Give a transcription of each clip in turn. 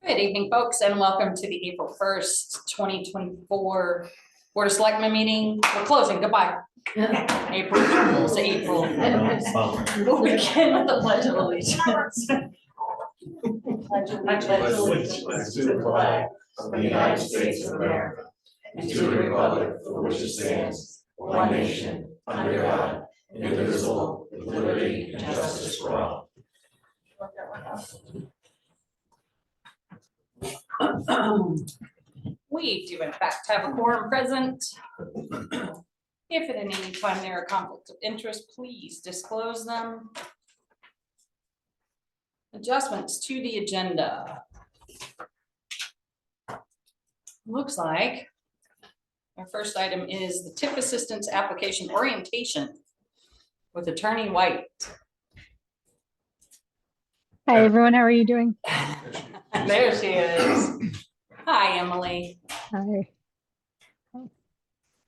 Good evening, folks, and welcome to the April 1st, 2024 Board of Selectmen meeting. We're closing. Goodbye. April Fools, April. We'll begin with the Pledge of Allegiance. I pledge allegiance to the flag of the United States of America and to the republic for which it stands, one nation, under God, indivisible, with liberty and justice for all. We do in fact have a quorum present. If at any time there are conflicts of interest, please disclose them. Adjustments to the agenda. Looks like our first item is the TIP assistance application orientation with Attorney White. Hi, everyone. How are you doing? There she is. Hi, Emily. Hi.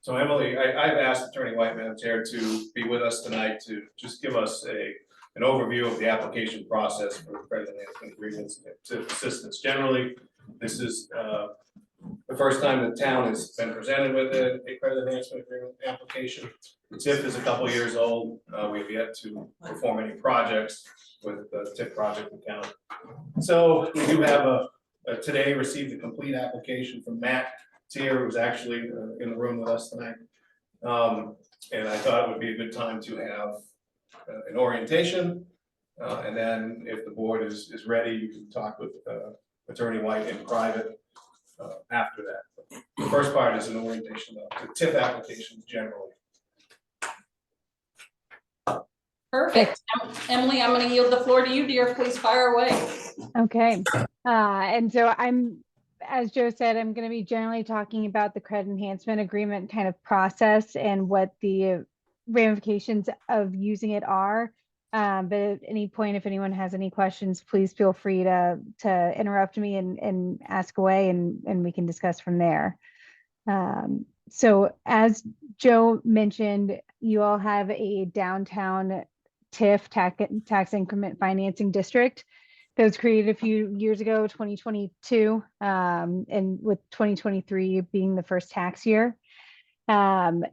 So Emily, I've asked Attorney White, Madam Chair, to be with us tonight to just give us an overview of the application process for credit enhancement agreements to assistance. Generally, this is the first time the town has been presented with a credit enhancement agreement application. The TIF is a couple years old. We have yet to perform any projects with the TIF project account. So we do have today received a complete application from Matt Tier, who's actually in the room with us tonight. And I thought it would be a good time to have an orientation. And then if the board is ready, you can talk with Attorney White in private after that. The first part is an orientation of the TIF applications generally. Perfect. Emily, I'm going to yield the floor to you, dear. Please fire away. Okay. And so as Joe said, I'm going to be generally talking about the credit enhancement agreement kind of process and what the ramifications of using it are. But at any point, if anyone has any questions, please feel free to interrupt me and ask away, and we can discuss from there. So as Joe mentioned, you all have a downtown TIF tax increment financing district that was created a few years ago, 2022, and with 2023 being the first tax year. It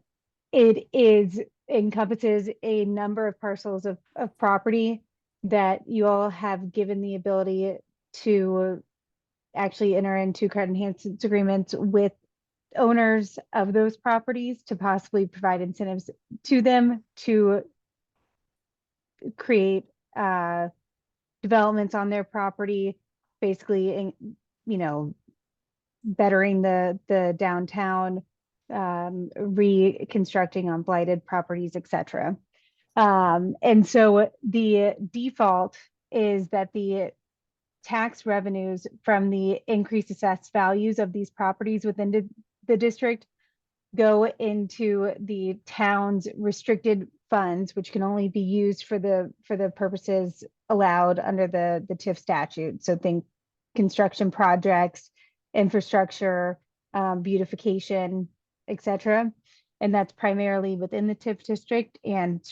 encompasses a number of parcels of property that you all have given the ability to actually enter into credit enhancement agreements with owners of those properties to possibly provide incentives to them to create developments on their property, basically, bettering the downtown, reconstructing on blighted properties, etc. And so the default is that the tax revenues from the increased assessed values of these properties within the district go into the town's restricted funds, which can only be used for the purposes allowed under the TIF statute. So think construction projects, infrastructure, beautification, etc. And that's primarily within the TIF district and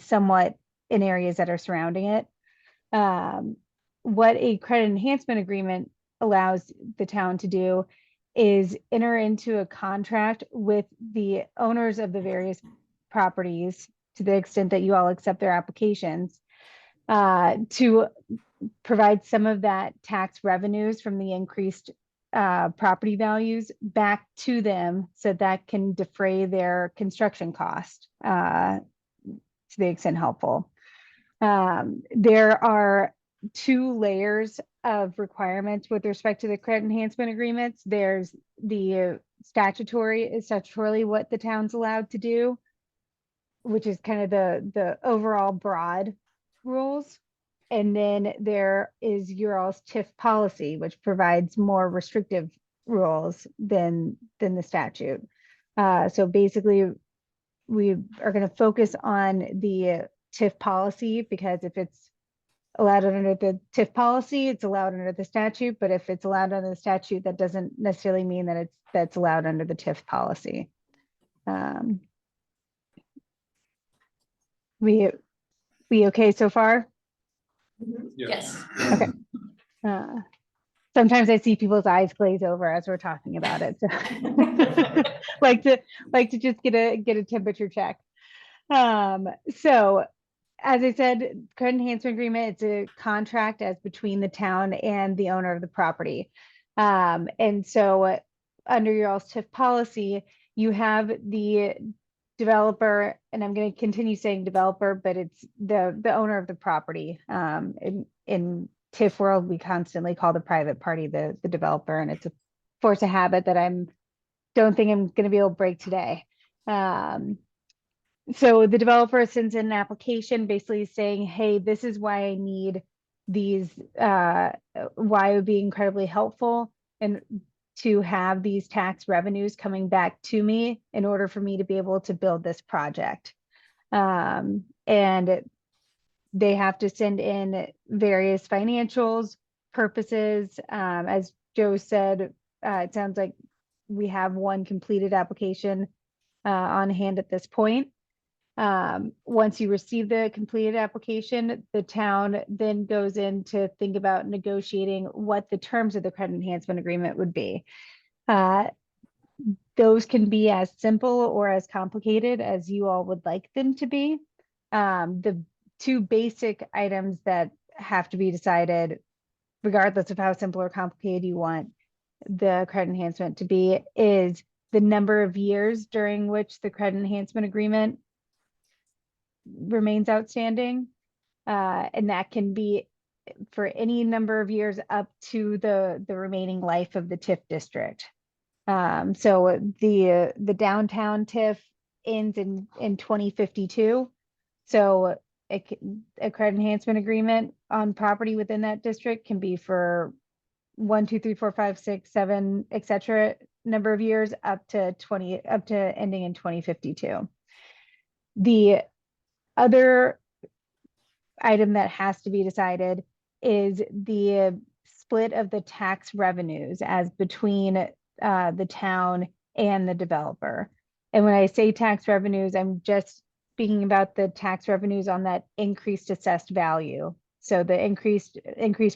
somewhat in areas that are surrounding it. What a credit enhancement agreement allows the town to do is enter into a contract with the owners of the various properties, to the extent that you all accept their applications, to provide some of that tax revenues from the increased property values back to them, so that can defray their construction cost to the extent helpful. There are two layers of requirements with respect to the credit enhancement agreements. There's the statutorily what the town's allowed to do, which is kind of the overall broad rules. And then there is your all's TIF policy, which provides more restrictive rules than the statute. So basically, we are going to focus on the TIF policy, because if it's allowed under the TIF policy, it's allowed under the statute. But if it's allowed under the statute, that doesn't necessarily mean that that's allowed under the TIF policy. We okay so far? Yes. Okay. Uh, Sometimes I see people's eyes glaze over as we're talking about it. So like to just get a temperature check. So as I said, credit enhancement agreement, it's a contract as between the town and the owner of the property. And so under your all's TIF policy, you have the developer, and I'm going to continue saying developer, but it's the owner of the property. In TIF world, we constantly call the private party the developer, and it's a force of habit that don't think I'm going to be able to break today. So the developer sends in an application basically saying, hey, this is why I need these, why it would be incredibly helpful and to have these tax revenues coming back to me in order for me to be able to build this project. And they have to send in various financials, purposes. As Joe said, it sounds like we have one completed application on hand at this point. Once you receive the completed application, the town then goes in to think about negotiating what the terms of the credit enhancement agreement would be. Those can be as simple or as complicated as you all would like them to be. The two basic items that have to be decided, regardless of how simple or complicated you want the credit enhancement to be, is the number of years during which the credit enhancement agreement remains outstanding. And that can be for any number of years up to the remaining life of the TIF district. So the downtown TIF ends in 2052. So a credit enhancement agreement on property within that district can be for 1, 2, 3, 4, 5, 6, 7, etc. number of years up to ending in 2052. The other item that has to be decided is the split of the tax revenues as between the town and the developer. And when I say tax revenues, I'm just speaking about the tax revenues on that increased assessed value. So the increased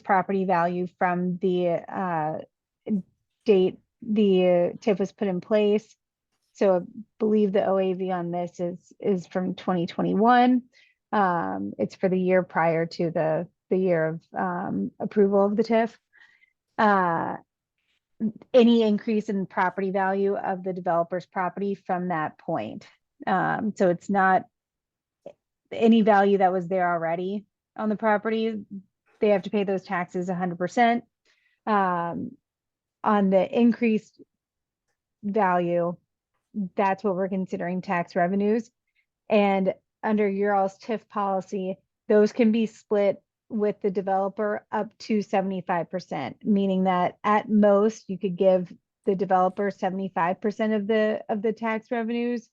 property value from the date the TIF was put in place. So I believe the OAV on this is from 2021. It's for the year prior to the year of approval of the TIF. Any increase in property value of the developer's property from that point. So it's not any value that was there already on the property. They have to pay those taxes 100%. On the increased value, that's what we're considering tax revenues. And under your all's TIF policy, those can be split with the developer up to 75%, meaning that at most you could give the developer 75% of the tax revenues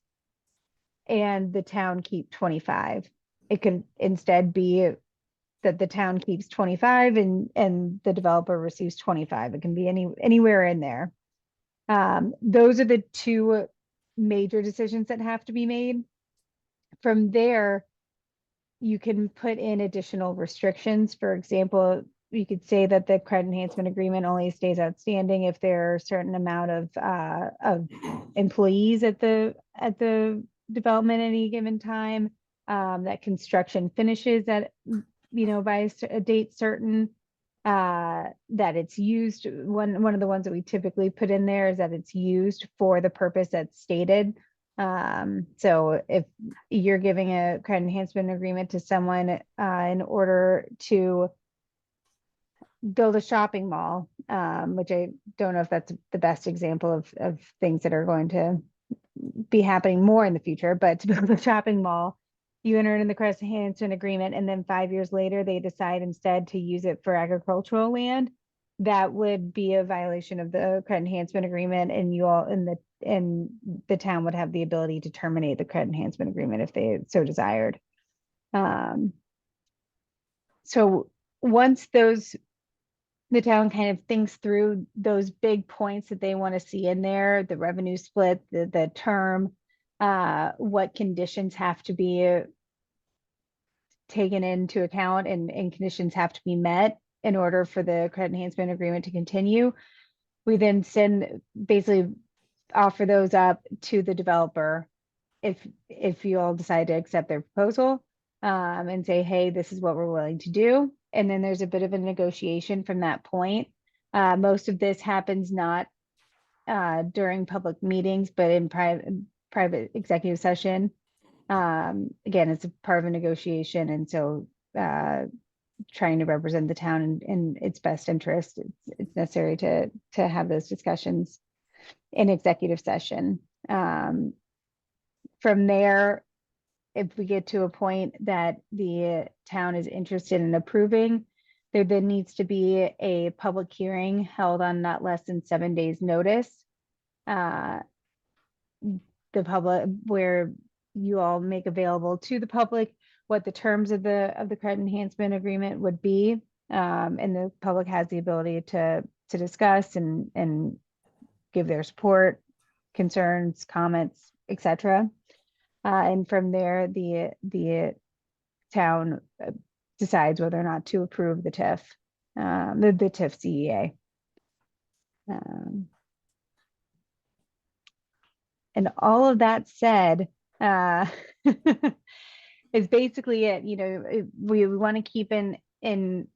and the town keep 25. It could instead be that the town keeps 25 and the developer receives 25. It can be anywhere in there. Those are the two major decisions that have to be made. From there, you can put in additional restrictions. For example, you could say that the credit enhancement agreement only stays outstanding if there are a certain amount of employees at the development at any given time, that construction finishes at, by a date certain, that it's used. One of the ones that we typically put in there is that it's used for the purpose that's stated. So if you're giving a credit enhancement agreement to someone in order to build a shopping mall, which I don't know if that's the best example of things that are going to be happening more in the future, but to build a shopping mall, you enter in the credit enhancement agreement, and then 5 years later, they decide instead to use it for agricultural land. That would be a violation of the credit enhancement agreement, and you all and the town would have the ability to terminate the credit enhancement agreement if they so desired. So once the town kind of thinks through those big points that they want to see in there, the revenue split, the term, what conditions have to be taken into account and conditions have to be met in order for the credit enhancement agreement to continue. We then basically offer those up to the developer if you all decide to accept their proposal, and say, hey, this is what we're willing to do. And then there's a bit of a negotiation from that point. Most of this happens not during public meetings, but in private executive session. Again, it's a part of a negotiation, and so trying to represent the town in its best interest, it's necessary to have those discussions in executive session. From there, if we get to a point that the town is interested in approving, there then needs to be a public hearing held on not less than 7 days' notice. The public, where you all make available to the public what the terms of the credit enhancement agreement would be, and the public has the ability to discuss and give their support, concerns, comments, etc. And from there, the town decides whether or not to approve the TIF, the TIF CEA. And all of that said, is basically it. You know, we want to keep in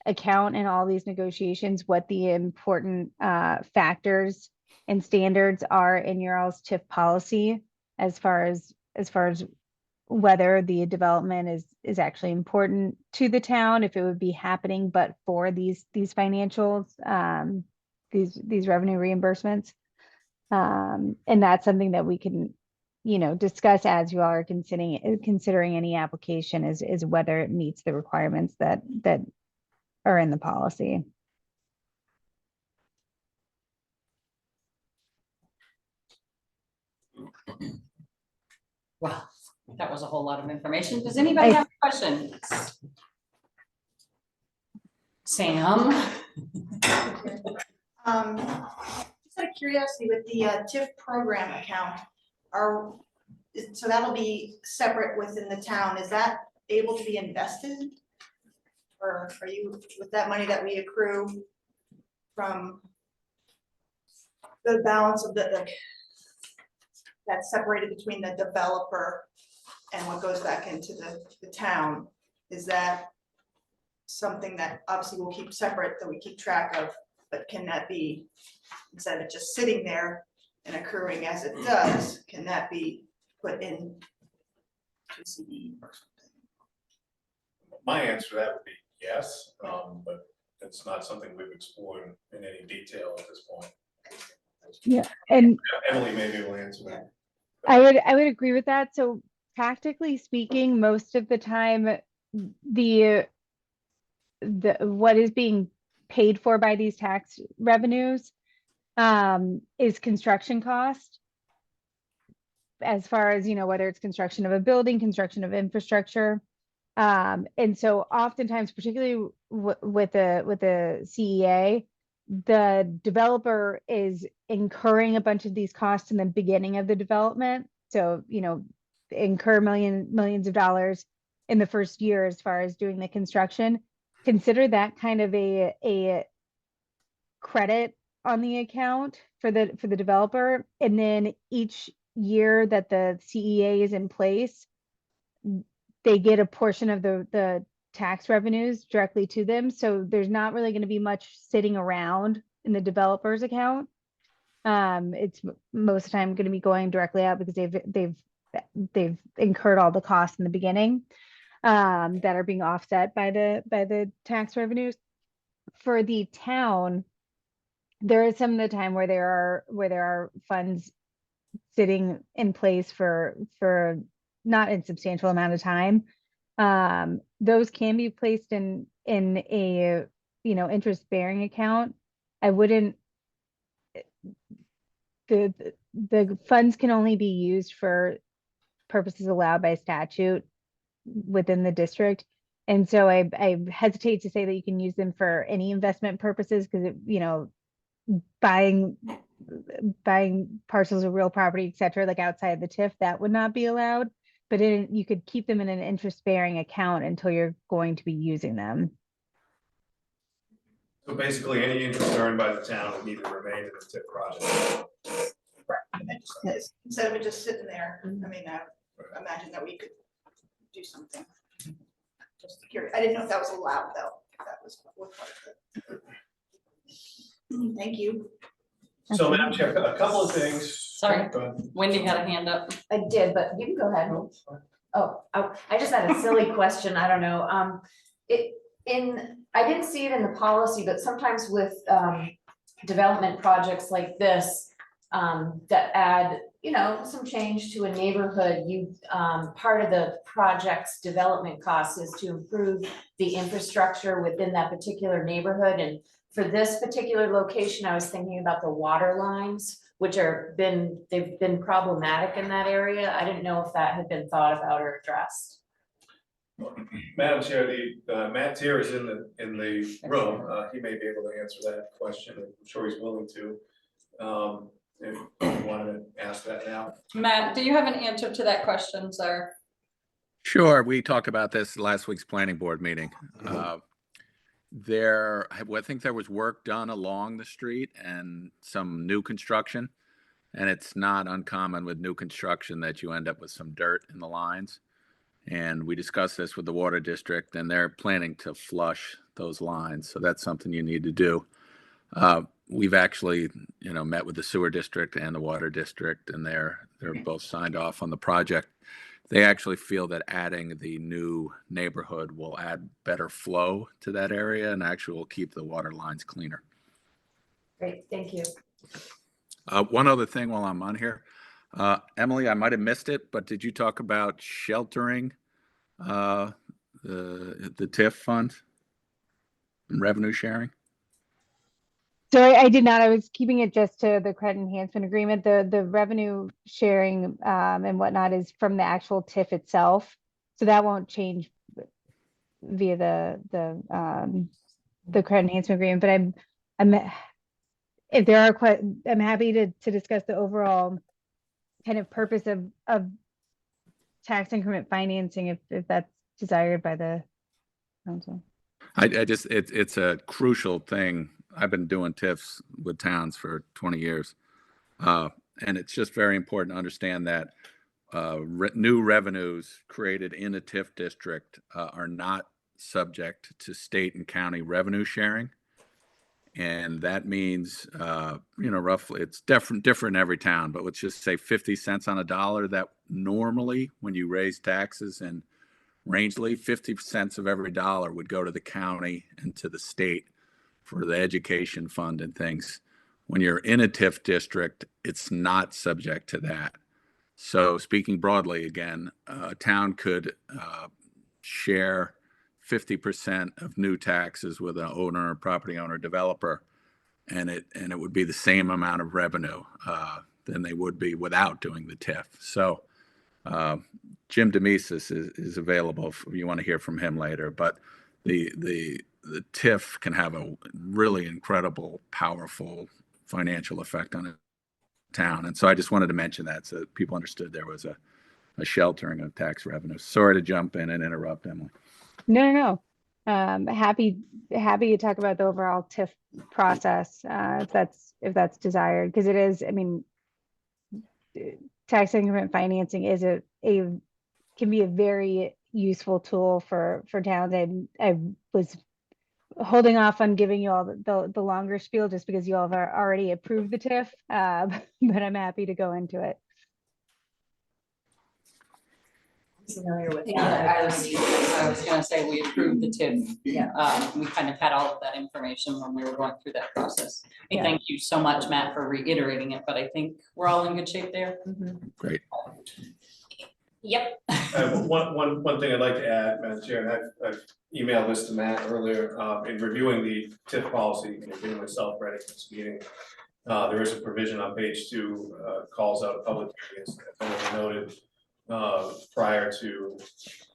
account in all these negotiations what the important factors and standards are in your all's TIF policy, as far as whether the development is actually important to the town, if it would be happening but for these financials, these revenue reimbursements. And that's something that we can, you know, discuss as you all are considering any application, is whether it meets the requirements that are in the policy. Wow, that was a whole lot of information. Does anybody have questions? Sam? Just out of curiosity, with the TIF program account, so that'll be separate within the town, is that able to be invested? Or are you, with that money that we accrue from the balance of that's separated between the developer and what goes back into the town, is that something that obviously we'll keep separate, that we keep track of, but can that be, instead of it just sitting there and accruing as it does, can that be put in to CD or something? My answer to that would be yes, but it's not something we've explored in any detail at this point. Yeah, and Emily may be able to answer that. I would agree with that. So practically speaking, most of the time, the what is being paid for by these tax revenues is construction cost. As far as, you know, whether it's construction of a building, construction of infrastructure. And so oftentimes, particularly with the CEA, the developer is incurring a bunch of these costs in the beginning of the development. So, you know, incur millions of dollars in the first year as far as doing the construction. Consider that kind of a credit on the account for the developer, and then each year that the CEA is in place, they get a portion of the tax revenues directly to them. So there's not really going to be much sitting around in the developer's account. It's most of the time going to be going directly out because they've incurred all the costs in the beginning, that are being offset by the tax revenues. For the town, there is some of the time where there are funds sitting in place for not insubstantial amount of time. Those can be placed in a, you know, interest bearing account. I wouldn't, the funds can only be used for purposes allowed by statute within the district. And so I hesitate to say that you can use them for any investment purposes, because, you know, buying parcels of real property, et cetera, like outside the TIF, that would not be allowed. But you could keep them in an interest bearing account until you're going to be using them. So basically, any interest earned by the town would need to remain in the TIP project. Instead of it just sitting there, I mean, I imagine that we could do something. Just curious, I didn't know if that was allowed though, if that was what part of it. Thank you. So Madam Chair, a couple of things. Sorry. Go ahead. Wendy had a hand up. I did, but you can go ahead. I just had a silly question, I don't know, I didn't see it in the policy, but sometimes with, development projects like this, that add, you know, some change to a neighborhood, part of the project's development cost is to improve the infrastructure within that particular neighborhood, and for this particular location, I was thinking about the water lines, which they've been problematic in that area. I didn't know if that had been thought about or addressed. Madam Chair, Matt Tier is in the room. He may be able to answer that question. I'm sure he's willing to. If you wanted to ask that now. Matt, do you have an answer to that question, sir? Sure, we talked about this last week's planning board meeting. I think there was work done along the street and some new construction. And it's not uncommon with new construction that you end up with some dirt in the lines. And we discussed this with the water district, and they're planning to flush those lines. So that's something you need to do. We've actually, met with the sewer district and the water district, and they're both signed off on the project. They actually feel that adding the new neighborhood will add better flow to that area and actually will keep the water lines cleaner. Great, thank you. One other thing while I'm on here, Emily, I might have missed it, but did you talk about sheltering the TIF fund and revenue sharing? So I did not, I was keeping it just to the credit enhancement agreement. The revenue sharing and whatnot is from the actual TIF itself. So that won't change via the credit enhancement agreement, but I'm if there are I'm happy to discuss the overall kind of purpose of tax increment financing if that's desired by the council. It's a crucial thing. I've been doing TIFs with towns for 20 years. And it's just very important to understand that new revenues created in a TIF district are not subject to state and county revenue sharing. And that means, roughly, it's different in every town, but let's just say 50 cents on a dollar that normally when you raise taxes in Rangeley, 50 cents of every dollar would go to the county and to the state for the education fund and things. When you're in a TIF district, it's not subject to that. So speaking broadly again, a town could share 50% of new taxes with an owner, property owner, developer, and it would be the same amount of revenue than they would be without doing the TIF. So Jim Demesis is available if you want to hear from him later, but the TIF can have a really incredible, powerful financial effect on a town. And so I just wanted to mention that so that people understood there was a sheltering of tax revenue. Sorry to jump in and interrupt, Emily. No. Happy to talk about the overall TIF process if that's desired, because it is, tax increment financing is can be a very useful tool for towns. I was holding off on giving you all the longer spiel just because you all have already approved the TIF, but I'm happy to go into it. Familiar with Yeah, that. I was gonna say we approved the TIF. Yeah. We kind of had all of that information when we were going through that process. Yeah. Thank you so much, Matt, for reiterating it, but I think we're all in good shape there. Great. Yep. One thing I'd like to add, Madam Chair, and I've emailed this to Matt earlier, in reviewing the TIF policy, and getting myself ready for this meeting. There is a provision on page 2, calls out public hearings, as noted, prior to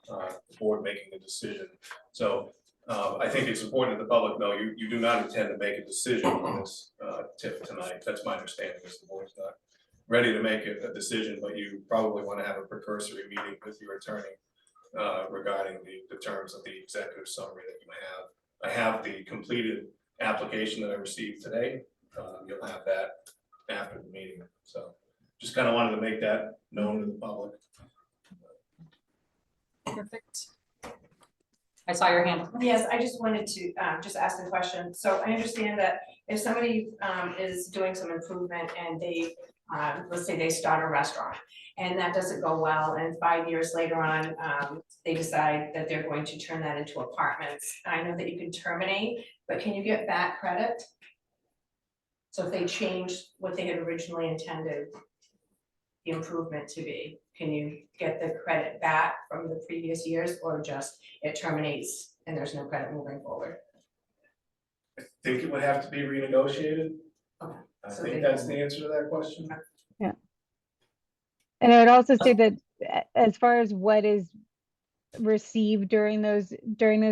the board making a decision. So I think it's important that the public know you do not intend to make a decision on this TIF tonight. That's my understanding, is the board's not ready to make a decision, but you probably want to have a precursory meeting with your attorney regarding the terms of the executive summary that you might have. I have the completed application that I received today. You'll have that after the meeting, so just kind of wanted to make that known to the public. Perfect. I saw your hand. Yes, I just wanted to just ask a question. So I understand that if somebody is doing some improvement and they, let's say they start a restaurant and that doesn't go well, and 5 years later on, they decide that they're going to turn that into apartments. I know that you can terminate, but can you get back credit? So if they change what they had originally intended the improvement to be, can you get the credit back from the previous years, or just it terminates and there's no credit moving forward? I think it would have to be renegotiated. Okay. I So think they- that's the answer to that question. And I would also say that as far as what is received during those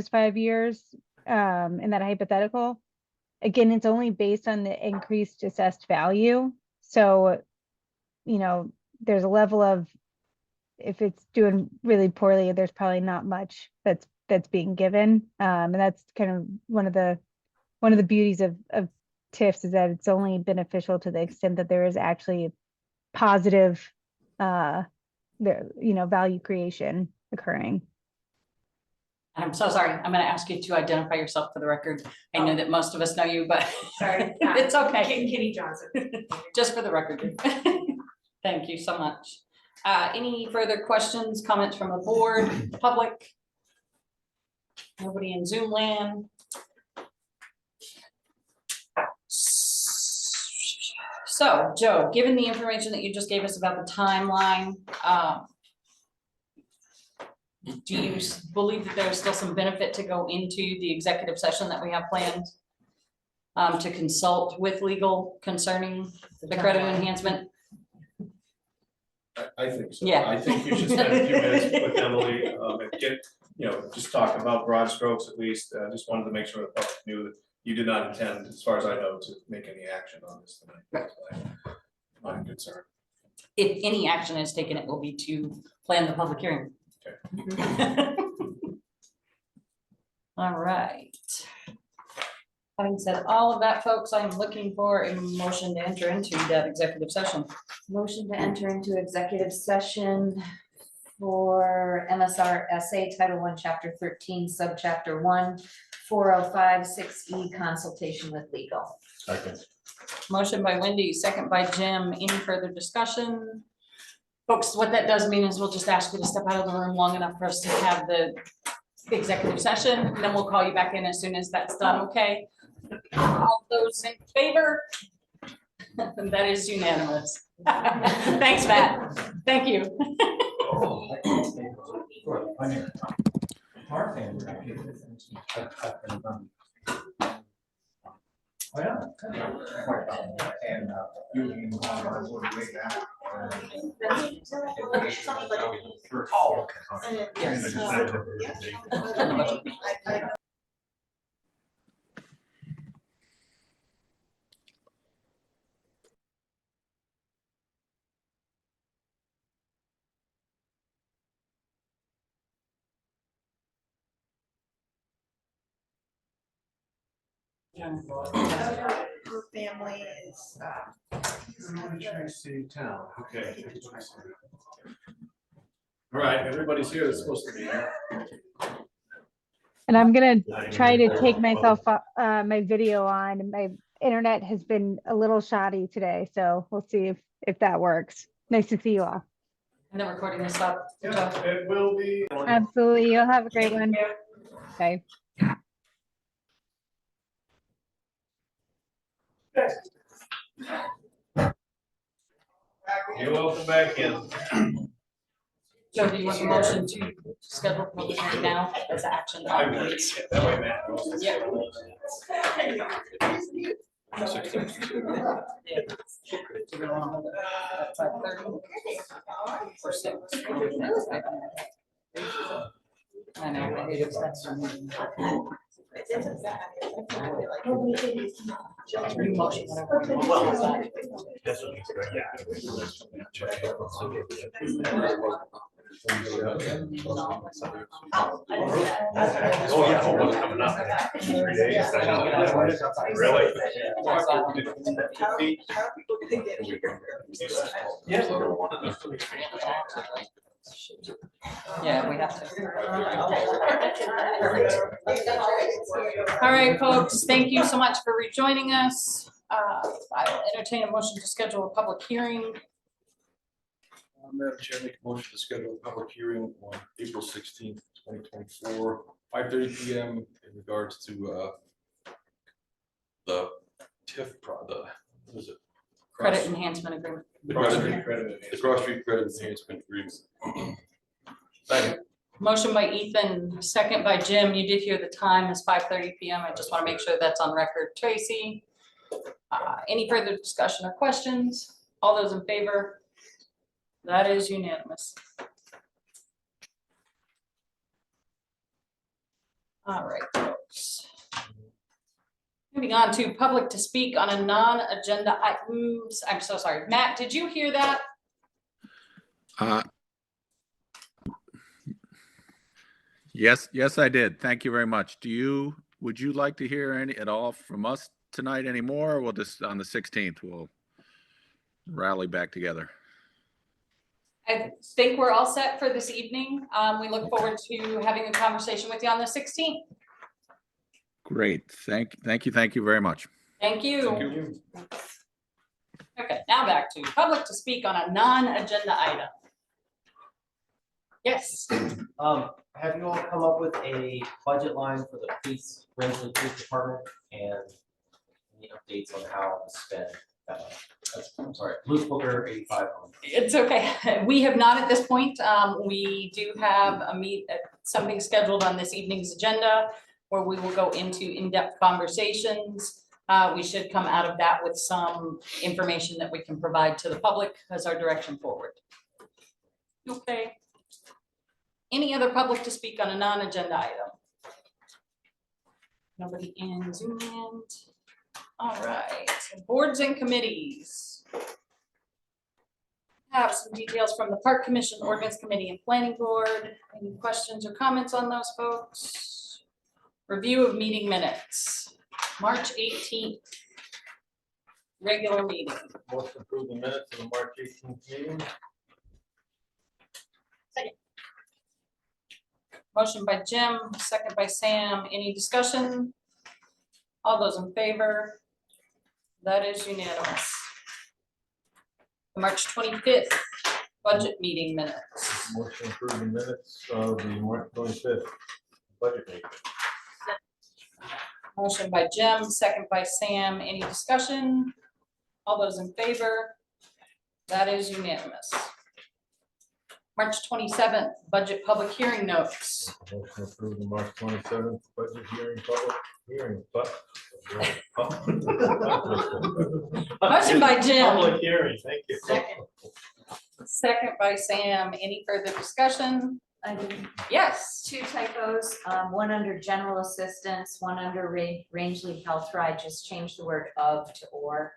5 years, in that hypothetical, again, it's only based on the increased assessed value. So, you know, there's a level of, if it's doing really poorly, there's probably not much that's being given. And that's kind of one of the beauties of TIFs, is that it's only beneficial to the extent that there is actually positive value creation occurring. I'm so sorry. I'm gonna ask you to identify yourself for the record. I know that most of us know you, but Sorry. it's okay. Kitty Johnson. Just for the record. Thank you so much. Any further questions, comments from the board, public? Nobody in Zoom land? So, Joe, given the information that you just gave us about the timeline, do you believe that there's still some benefit to go into the executive session that we have planned to consult with legal concerning the credit enhancement? I think so. Yeah. I think you should spend a few minutes with Emily, and get, just talk about broad strokes at least. Just wanted to make sure the public knew that you did not intend, as far as I know, to make any action on this tonight. That's my concern. If any action is taken, it will be to plan the public hearing. Okay. All right. Having said all of that, folks, I'm looking for a motion to enter into that executive session. Motion to enter into executive session for MSRSA Title I, Chapter 13, Subchapter 1, 4056E, consultation with legal. Motion by Wendy, second by Jim. Any further discussion? Folks, what that does mean is we'll just ask you to step out of the room long enough for us to have the executive session, and then we'll call you back in as soon as that's done, okay? All those in favor? That is unanimous. Thanks, Matt. Thank you. Her family is, City town, okay. All right, everybody's here that's supposed to be here. And I'm gonna try to take myself my video on, and my internet has been a little shoddy today, so we'll see if that works. Nice to see you all. And the recording is up. Yeah, it will be. Absolutely. You'll have a great one. Okay. You're welcome back in. So do you want the motion to schedule the public hearing now as action? I would, that way, Matt. Yeah. Do we want to hold it at 5:30 or 6? I know, I hate it, that's your meeting. New motion, whatever. Oh, yeah, oh, what's coming up? 3 days. Really? Yeah, we have to. All right, folks, thank you so much for rejoining us. I'll entertain a motion to schedule a public hearing. Madam Chair, make a motion to schedule a public hearing on April 16th, 2024, 5:30 PM in regards to the TIF what is it? Credit enhancement agreement. The Cross credit- Street Credit the Enhancement. Cross Street Credit Enhancement Agreement. Second. Motion by Ethan, second by Jim. You did hear the time is 5:30 PM. I just want to make sure that's on record. Tracy, any further discussion or questions? All those in favor? That is unanimous. All right, folks. Moving on to public to speak on a non-agenda items. I'm so sorry. Matt, did you hear that? Yes, I did. Thank you very much. Would you like to hear any at all from us tonight anymore? Or we'll just, on the 16th, we'll rally back together. I think we're all set for this evening. We look forward to having a conversation with you on the 16th. Great. Thank you very much. Thank you. Thank you. Okay, now back to public to speak on a non-agenda item. Yes, Have you all come up with a budget line for the police, Rangeley Police Department, and any updates on how to spend? I'm sorry, Blues Booker 85. it's okay. We have not at this point. We do have something scheduled on this evening's agenda where we will go into in-depth conversations. We should come out of that with some information that we can provide to the public as our direction forward. Okay. Any other public to speak on a non-agenda item? Nobody in Zoom land. All right, boards and committees. Have some details from the Park Commission, Ordinance Committee, and Planning Board. Any questions or comments on those folks? Review of meeting minutes, March 18th. Regular meeting. Motion to approve the minutes of the March 18th meeting. Motion by Jim, second by Sam. Any discussion? All those in favor? That is unanimous. March 25th, budget meeting minutes. Motion to approve the minutes of the March 25th budget meeting. Motion by Jim, second by Sam. Any discussion? All those in favor? That is unanimous. March 27th, budget public hearing notes. Motion to approve the March 27th budget hearing, public hearing. Motion by Jim, Public hearing, thank you. second by Sam. Any further discussion? I do Yes. 2 typos, one under general assistance, one under Rangeley Health. I just changed the word of to or.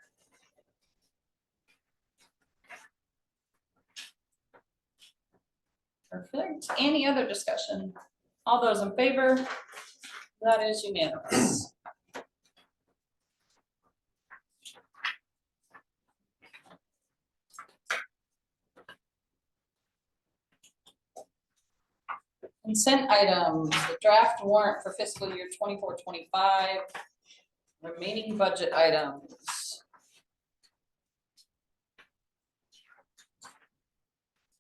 Perfect. Any other discussion? All those in favor? That is unanimous. Consent items, the draft warrant for fiscal year 24-25, remaining budget items.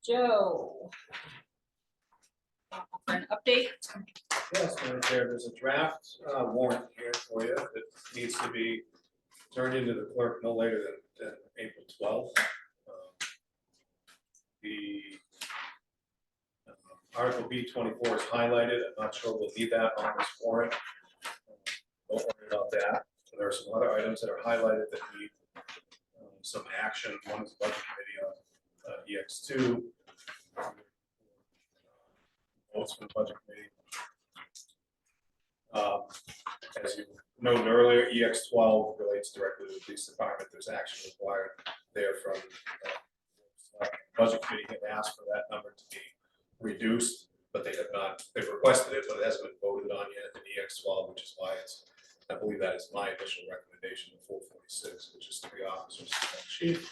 Joe. For an update. Yes, Madam Chair, there's a draft warrant here for you that needs to be turned into the clerk no later than April 12th. The Article B24 is highlighted. I'm not sure we'll need that on this warrant. Don't worry about that. There are some other items that are highlighted that need some action. One is the budget committee on EX2. Votes for the budget committee. As you noted earlier, EX12 relates directly to the police department. There's action required there from budget committee had asked for that number to be reduced, but they have not, they've requested it, but it hasn't been voted on yet in EX12, which is why it's, I believe that is my initial recommendation of 446, which is 3 officers and chief.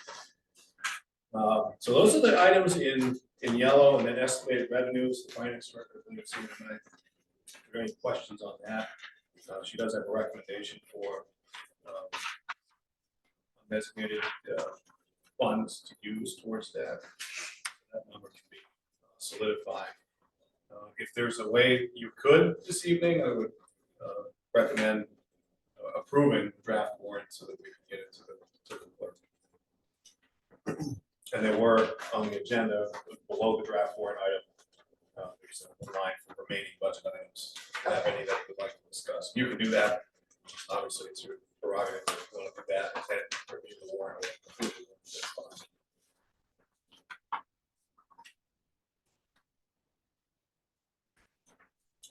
So those are the items in yellow, and then estimated revenues, the finance director, I believe, seen tonight. If there are any questions on that? She does have a recommendation for designated funds to use towards that. That number can be solidified. If there's a way you could this evening, I would recommend approving the draft warrant so that we can get it to the clerk. And there were on the agenda below the draft warrant item, there's a line for remaining budget items. If you have any that you would like to discuss, you can do that. Obviously, it's your prerogative if you want to do that and review the warrant. That's fine.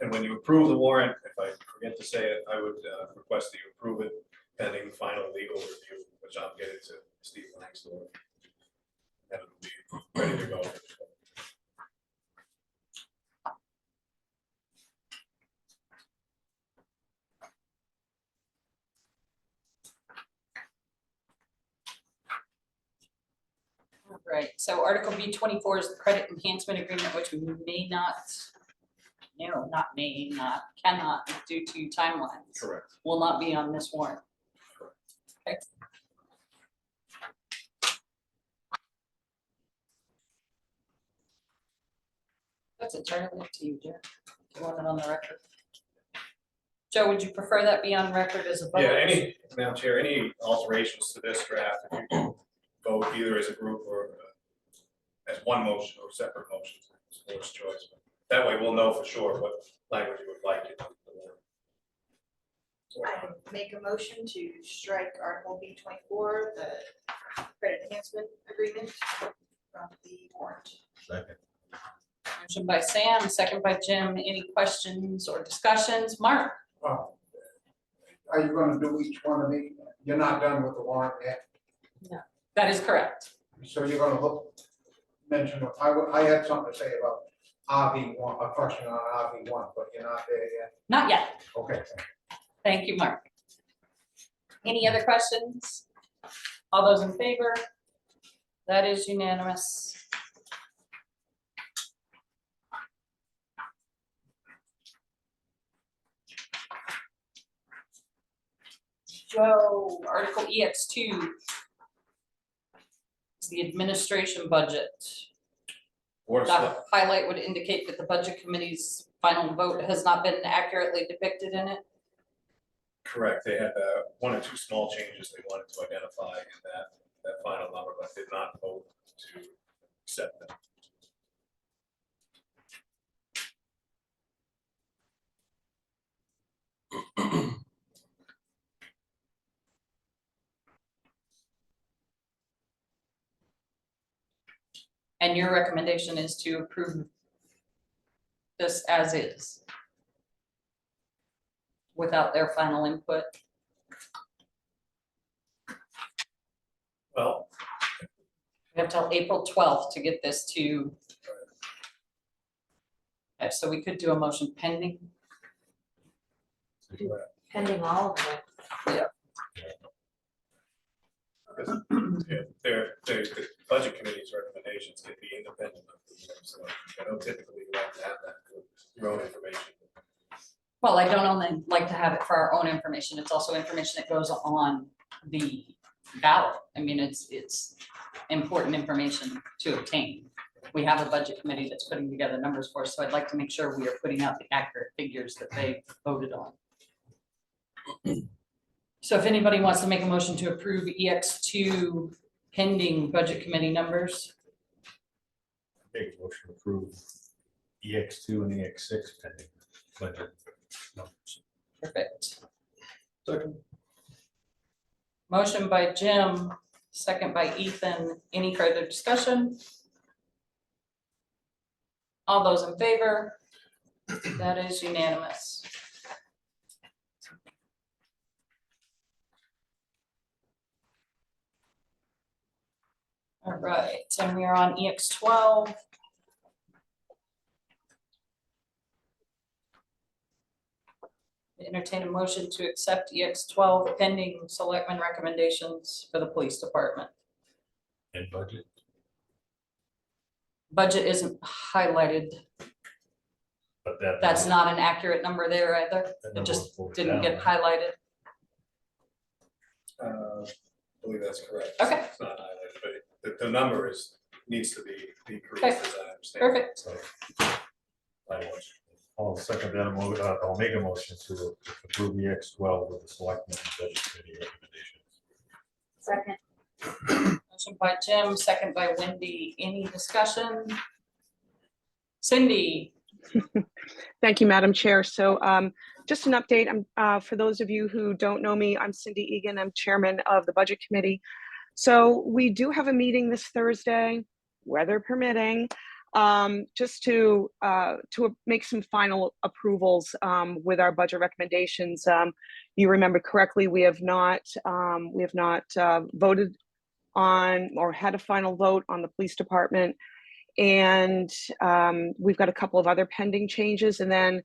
And when you approve the warrant, if I forget to say it, I would request that you approve it pending the final legal review, which I'll get it to Steve Langsdorff. And it'll be ready to go. Right, so Article B24 is the credit enhancement agreement, which we may not, cannot, due to timelines, Correct. will not be on this warrant. Okay. That's entirely up to you, Joe. Do you want it on the record? Joe, would you prefer that be on record as a vote? Yeah, Madam Chair, any alterations to this draft, if you can vote either as a group or as one motion or separate motions, it's the board's choice. But that way we'll know for sure what language you would like. I make a motion to strike Article B24, the credit enhancement agreement from the warrant. Second. Motion by Sam, second by Jim. Any questions or discussions? Mark? Well, are you gonna do each one of these? You're not done with the warrant yet, That is correct. so you're gonna mention, I had something to say about RV1, a question on RV1, but you're not there yet. Not yet. Okay. Thank you, Mark. Any other questions? All those in favor? That is unanimous. Joe, Article EX2 is the administration budget. Board of That highlight would indicate that the budget committee's final vote has not been accurately depicted in it. Correct, they had one or two small changes they wanted to identify in that final number, but did not vote to accept them. And your recommendation is to approve this as is, without their final input. Well, We have till April 12th to get this to. Okay, so we could do a motion pending. Pending all of it. the budget committee's recommendations can be independent of the, so I don't typically like to have that for your own information. Well, I don't only like to have it for our own information, it's also information that goes on the ballot. I mean, it's important information to obtain. We have a budget committee that's putting together numbers for us, so I'd like to make sure we are putting out the accurate figures that they voted on. So if anybody wants to make a motion to approve EX2 pending budget committee numbers, Make a motion to approve EX2 and EX6 pending budget numbers. perfect. Second. Motion by Jim, second by Ethan. Any further discussion? All those in favor? That is unanimous. All right, and we are on EX12. Entertain a motion to accept EX12 pending selectmen recommendations for the police department. And budget. Budget isn't highlighted. But that. That's not an accurate number there either. It just didn't get highlighted. I believe that's correct. Okay. It's not highlighted, but the number needs to be decreased, Okay. as I understand. Perfect. So. I'll second that, I'll make a motion to approve the X12 with the selectmen and budget committee recommendations. Second. Motion by Jim, second by Wendy. Any discussion? Cindy? Thank you, Madam Chair. So just an update, for those of you who don't know me, I'm Cindy Egan. I'm Chairman of the Budget Committee. So we do have a meeting this Thursday, weather permitting, just to make some final approvals with our budget recommendations. You remember correctly, we have not voted on or had a final vote on the police department. And we've got a couple of other pending changes, and then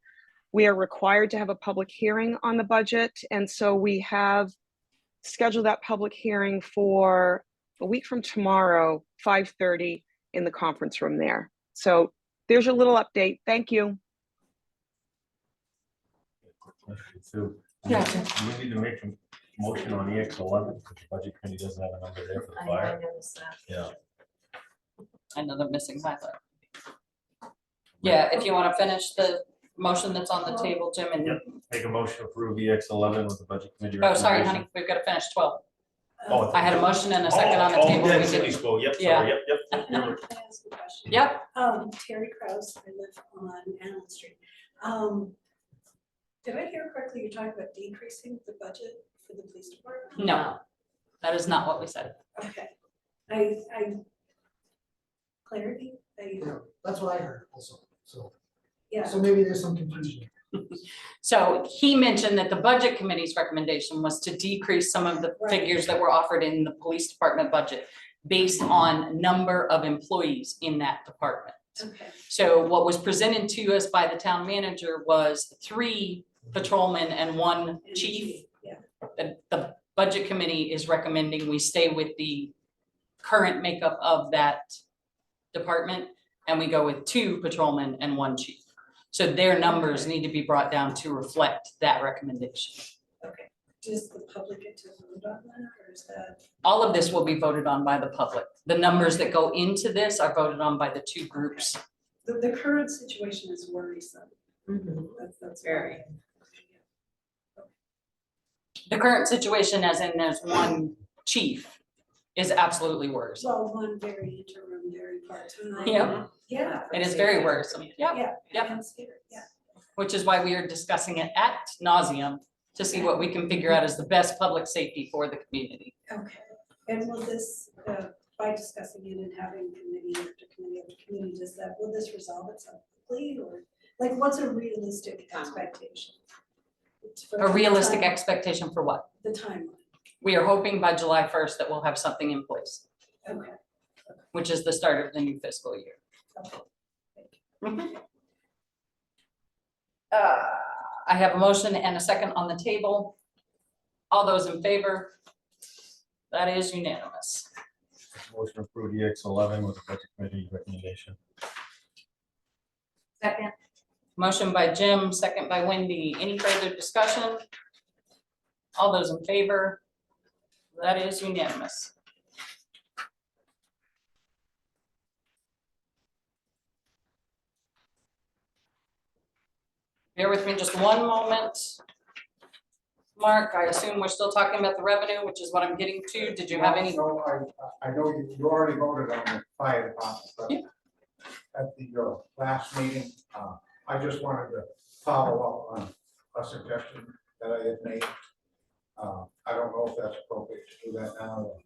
we are required to have a public hearing on the budget. And so we have scheduled that public hearing for a week from tomorrow, 5:30 in the conference room there. So there's your little update. Thank you. So, Yeah. do we need to make a motion on EX11, because the budget committee doesn't have a number there for the fire? Yeah. Another missing highlight. Yeah, if you want to finish the motion that's on the table, Jim, and, Yep. Make a motion to approve EX11 with the budget committee. oh, sorry, recommendation. honey, we've got to finish 12. Oh, I had a motion and a second on the Oh, table. yeah, We Cindy did- spoke, yep, Yeah. sorry, yep. Can I ask a question? Yep, Terry Kraus, I live on Allen Street. Did I hear correctly, you're talking about decreasing the budget for the police department? no, that is not what we said. Okay, I, clarity, Yeah, that's what I heard also, so, yeah, so maybe there's some confusion. So he mentioned that the budget committee's recommendation was to decrease some of the Right. figures that were offered in the police department budget based on number of employees in that department. okay, So what was presented to us by the town manager was 3 patrolmen and 1 chief. yeah, The budget committee is recommending we stay with the current makeup of that department, and we go with 2 patrolmen and 1 chief. So their numbers need to be brought down to reflect that recommendation. okay. Does the public get to vote on that, or is that? All of this will be voted on by the public. The numbers that go into this are voted on by the 2 groups. The current situation is worrisome. That's Very. The current situation, as in there's 1 chief, is absolutely worrisome. Well, one very interim, very part-time. Yeah. Yeah. It is very worrisome. Yep. Yeah, Yep. I'm scared, yeah. Which is why we are discussing it at nauseum to see what we can figure out as the best public safety for the community. Okay, and will this, by discussing it and having committee after committee after committee, will this resolve itself quickly, or, like, what's a realistic expectation? For A realistic the time- expectation for what? The timeline, We are hoping by July 1st that we'll have something in place, okay, which is the start of the new fiscal year. okay. I have a motion and a second on the table. All those in favor? That is unanimous. Motion to approve EX11 with the budget committee recommendation. Second. Motion by Jim, second by Wendy. Any further discussion? All those in favor? That is unanimous. Bear with me just one moment. Mark, I assume we're still talking about the revenue, which is what I'm getting to. Did you have any? So I know you already voted on the fire department, but Yeah. at the last meeting, I just wanted to follow up on a suggestion that I had made. I don't know if that's appropriate to do that now or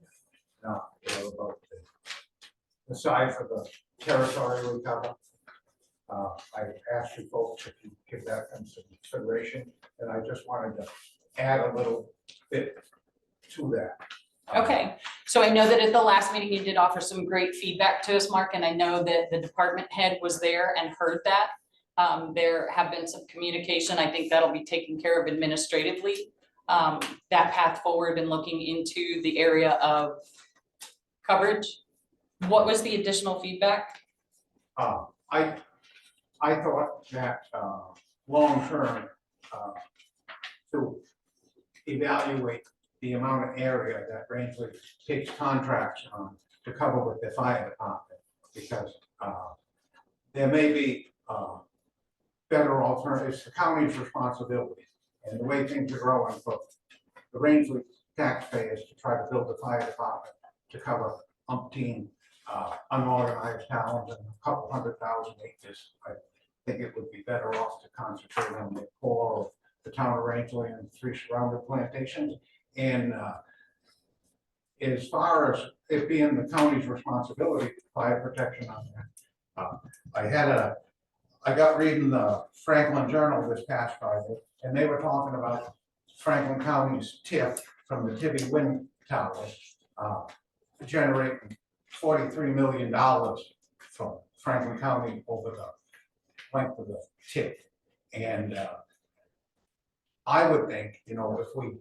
not, about the size of the territory we cover. I asked you folks if you give that some consideration, and I just wanted to add a little bit to that. Okay, so I know that at the last meeting, you did offer some great feedback to us, Mark, and I know that the department head was there and heard that. There have been some communication. I think that'll be taken care of administratively. That path forward and looking into the area of coverage. What was the additional feedback? I thought that, long-term, to evaluate the amount of area that Rangeley takes contracts on to cover with the fire department, because, there may be, better alternatives. The county's responsibility, and the way things are growing for the Rangeley taxpayers to try to build the fire department to cover umpteen unorganized towns and a couple 100,000 acres. I think it would be better off to concentrate on the core of the town of Rangeley and three surrounding plantations. And as far as it being the county's responsibility, fire protection on that, I got reading the Franklin Journal this past Friday, and they were talking about Franklin County's TIF from the Tibby Wind Tower, generating $43 million from Franklin County over the length of the TIF. And I would think, you know, if we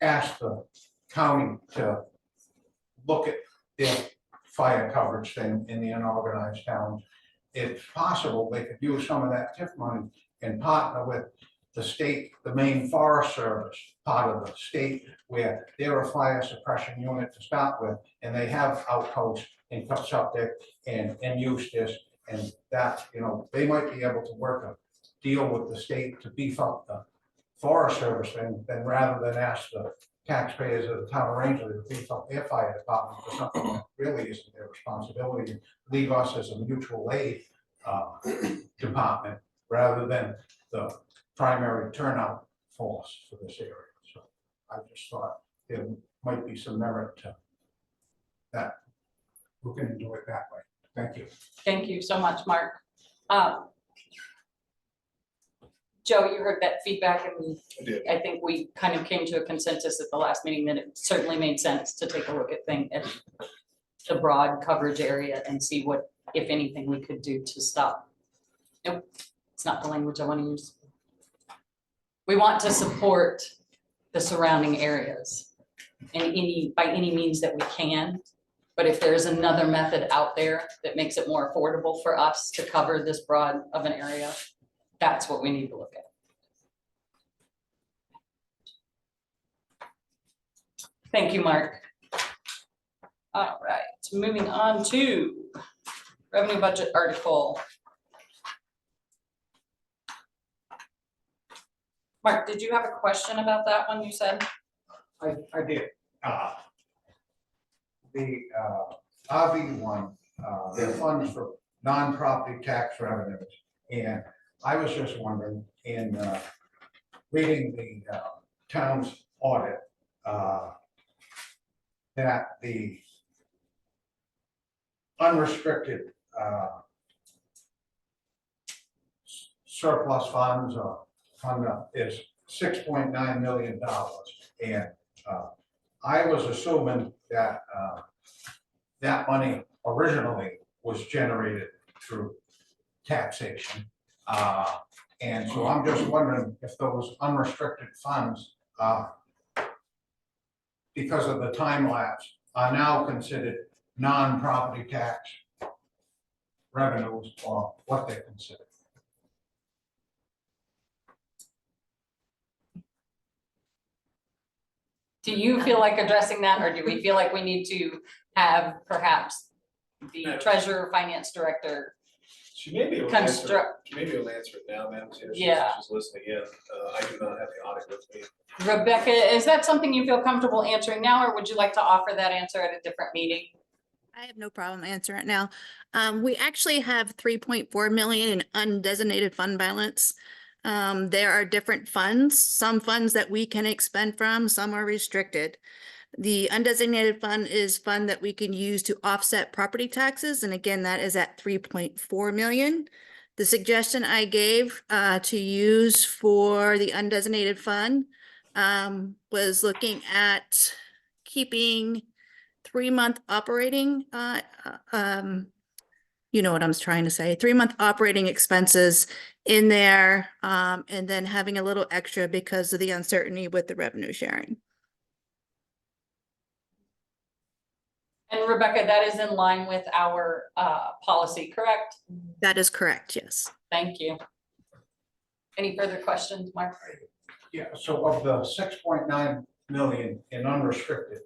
ask the county to look at their fire coverage thing in the unorganized towns, it's possible they could use some of that TIF money and partner with the state, the Maine Forest Service, part of the state, where they're a fire suppression unit to start with, and they have outposts in Cupsuptic and Eustis, and that, you know, they might be able to work a deal with the state to beef up the Forest Service thing, then rather than ask the taxpayers of the town of Rangeley to beef up their fire department for something that really isn't their responsibility, and leave us as a mutual aid department rather than the primary turnout force for this area. So I just thought there might be some merit to that, looking into it that way. Thank you. Thank you so much, Mark. Joe, you heard that feedback, and I did. I think we kind of came to a consensus at the last meeting that it certainly made sense to take a look at the broad coverage area and see what, if anything, we could do to stop. Nope, it's not the language I want to use. We want to support the surrounding areas in by any means that we can. But if there's another method out there that makes it more affordable for us to cover this broad of an area, that's what we need to look at. Thank you, Mark. All right, moving on to revenue budget article. Mark, did you have a question about that one you said? I did. The RV one, the funds for non-property tax revenues, and I was just wondering, in reading the town's audit, that the unrestricted surplus funds or fund is $6.9 million, and I was assuming that that money originally was generated through taxation. And so I'm just wondering if those unrestricted funds, because of the time lapse, are now considered non-property tax revenues, or what they're considered. Do you feel like addressing that, or do we feel like we need to have perhaps the treasurer, finance director She may be able to answer, construct? she may be able to answer it now, Madam Chair. Yeah. She's listening in. I do not have the audit with me. Rebecca, is that something you feel comfortable answering now, or would you like to offer that answer at a different meeting? I have no problem answering it now. We actually have 3.4 million in undesignated fund balance. There are different funds, some funds that we can expend from, some are restricted. The undesignated fund is fund that we can use to offset property taxes. And again, that is at 3.4 million. The suggestion I gave to use for the undesignated fund was looking at keeping 3-month operating you know what I'm trying to say, 3-month operating expenses in there, and then having a little extra because of the uncertainty with the revenue sharing. And Rebecca, that is in line with our policy, correct? That is correct, yes. Thank you. Any further questions, Mark? Yeah, so of the 6.9 million in unrestricted,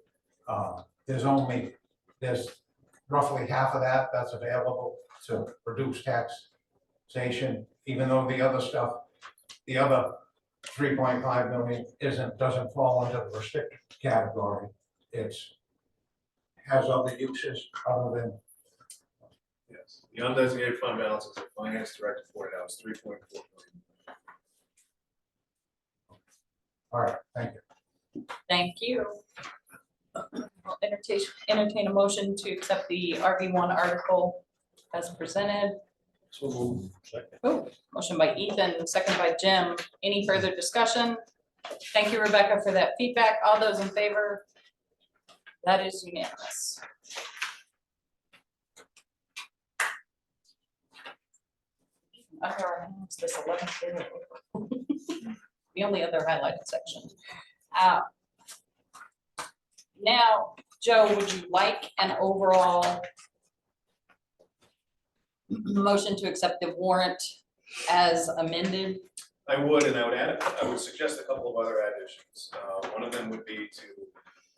there's roughly half of that's available to reduce taxation, even though the other stuff, the other 3.5 million doesn't fall into the restricted category. Has other uses other than, Yes, the undesignated fund balance is the finance director pointed out, it's 3.4 million. all right, thank you. Thank you. I'll entertain a motion to accept the RV1 article as presented. So moved. Second. Oh, motion by Ethan, second by Jim. Any further discussion? Thank you, Rebecca, for that feedback. All those in favor? That is unanimous. Under our hands, this 11th. The only other highlighted section. Now, Joe, would you like an overall motion to accept the warrant as amended? I would, and I would suggest a couple of other additions. One of them would be to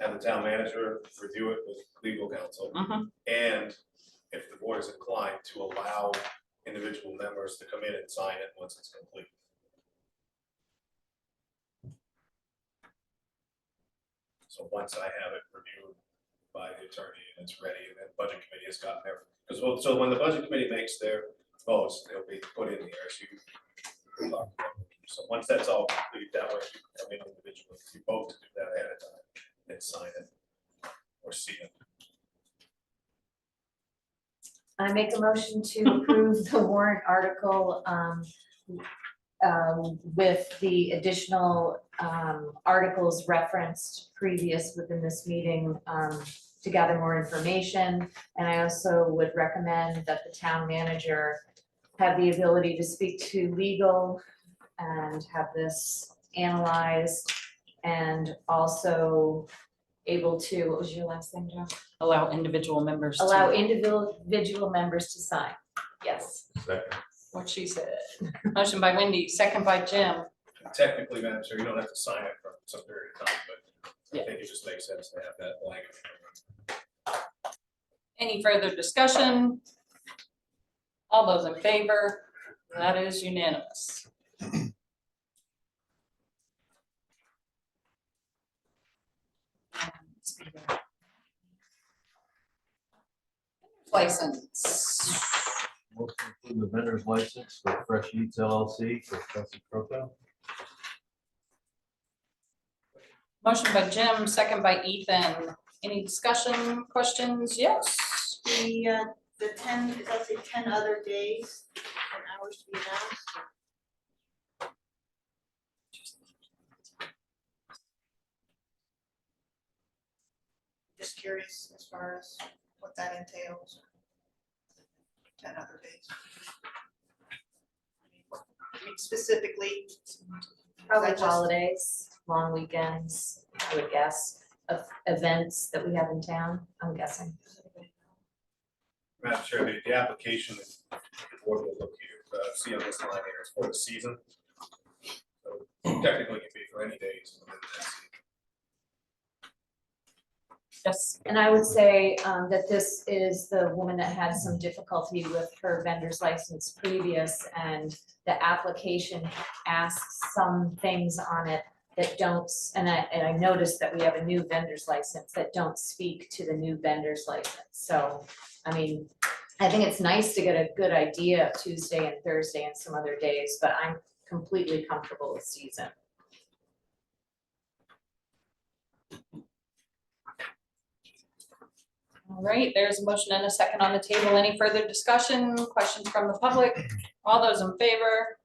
have the town manager review it with legal counsel. And if the board is inclined, to allow individual members to come in and sign it once it's complete. So once I have it reviewed by the attorney and it's ready, and then budget committee has gotten there. Because so when the budget committee makes their votes, they'll be put in the RSU. So once that's all complete, that way you can come in individually, you vote to do that ahead of time and sign it or see it. I make a motion to approve the warrant article with the additional articles referenced previous within this meeting to gather more information. And I also would recommend that the town manager have the ability to speak to legal and have this analyzed, and also able to, what was your last thing, Joe? Allow individual members Allow to, individual members to sign. Yes. Second. what she said. Motion by Wendy, second by Jim. Technically, Madam Chair, you don't have to sign it for some period of time, but I think it just makes sense to have that language. Any further discussion? All those in favor? That is unanimous. License. Motion to approve the vendor's license for Fresh Eats LLC for Kelsey Croco. Motion by Jim, second by Ethan. Any discussion, questions? Yes. The 10, it does say 10 other days and hours to be announced. Just curious as far as what that entails. 10 other days. I mean, specifically. Probably just- holidays, long weekends, I would guess, of events that we have in town, I'm guessing. Madam Chair, the application, the board will look here, see on this line here, it's for the season. So technically, it can be for any days within that season. Yes. And I would say that this is the woman that had some difficulty with her vendor's license previous, and the application asks some things on it that don't, and I noticed that we have a new vendor's license that don't speak to the new vendor's license. So, I mean, I think it's nice to get a good idea of Tuesday and Thursday and some other days, but I'm completely comfortable with season. All right, there's a motion and a second on the table. Any further discussion, questions from the public? All those in favor?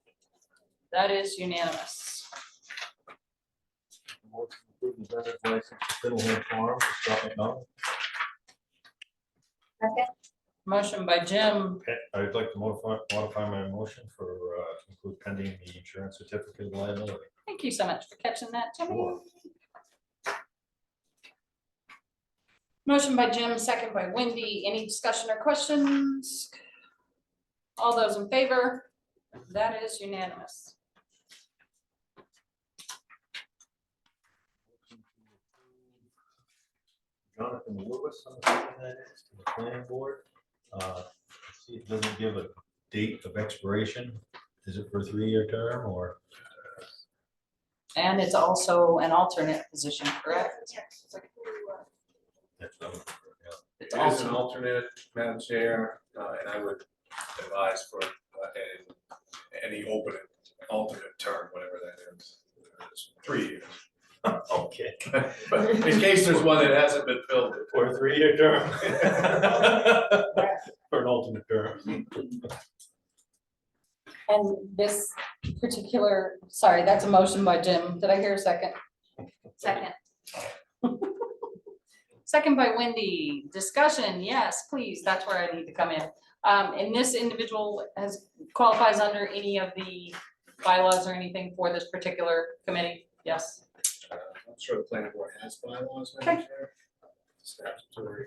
That is unanimous. Motion to approve the vendor's license for Fiddlehead Farm for Scott McDonald. Second. Motion by Jim, I'd like to modify my motion for, include pending the insurance certificate of liability. thank you so much for catching that, Jimmy. Sure. Motion by Jim, second by Wendy. Any discussion or questions? All those in favor? That is unanimous. Jonathan Lewis, I'm assuming that is, to the planning board. See, it doesn't give a date of expiration. Is it for a 3-year term or? And it's also an alternate position, correct? Yes, it's like, That's what I'm looking for, yeah. It's It is an also, alternate, Madam Chair, and I would advise for any open alternate term, whatever that is. It's 3 years. Okay. But in case there's one that hasn't been filled. For a 3-year term. For an alternate term. and this particular, sorry, that's a motion by Jim. Did I hear a second? Second. Second by Wendy. Discussion, yes, please, that's where I need to come in. And this individual qualifies under any of the bylaws or anything for this particular committee? Yes. I'm sure the planning board has bylaws. Okay. Madam Chair. Statutory.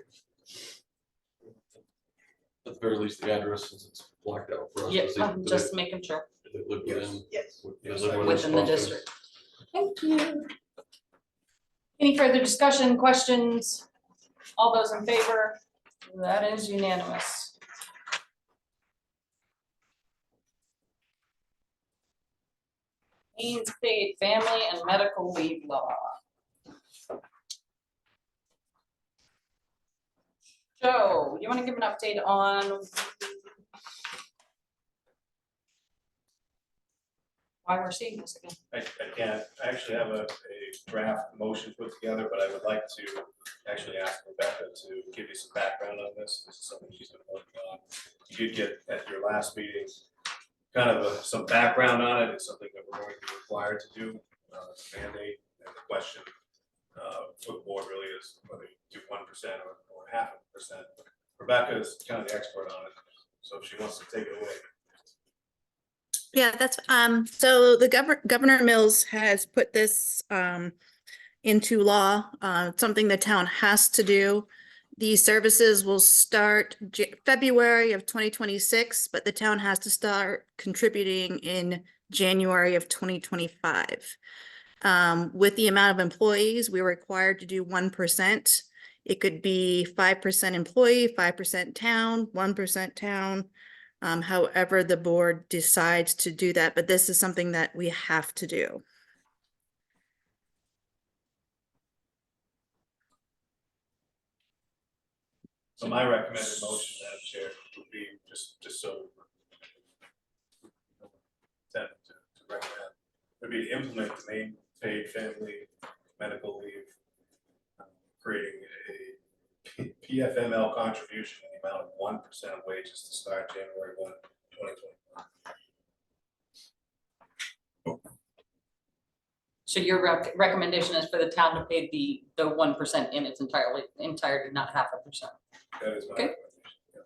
At the very least, the address, since it's blocked out for us. Yeah, does it- I'm do just making sure they live within? yes. they live where they're within the supposed to? district. Thank you. Any further discussion, questions? All those in favor? That is unanimous. Means paid family and medical leave law. Joe, you want to give an update on why we're seeing this again? I can't, I actually have a draft motion put together, but I would like to actually ask Rebecca to give you some background on this. This is something she's been working on. You did get at your last meeting kind of some background on it. It's something that we're going to be required to do, it's a mandate. And the question for the board really is whether you do 1% or 0.5%. Rebecca is kind of the expert on it, so if she wants to take it away. Yeah, that's, so the Governor Mills has put this, into law, something the town has to do. These services will start February of 2026, but the town has to start contributing in January of 2025. With the amount of employees, we're required to do 1%. It could be 5% employee, 5% town, 1% town. However, the board decides to do that, but this is something that we have to do. So my recommended motion, Madam Chair, would be just so to recommend, would be to implement the main paid family medical leave, creating a PFML contribution in the amount of 1% of wages to start January 1, 2025. So your recommendation is for the town to pay the 1% in its entirety, not 0.5%. That is my Okay. recommendation. Yeah.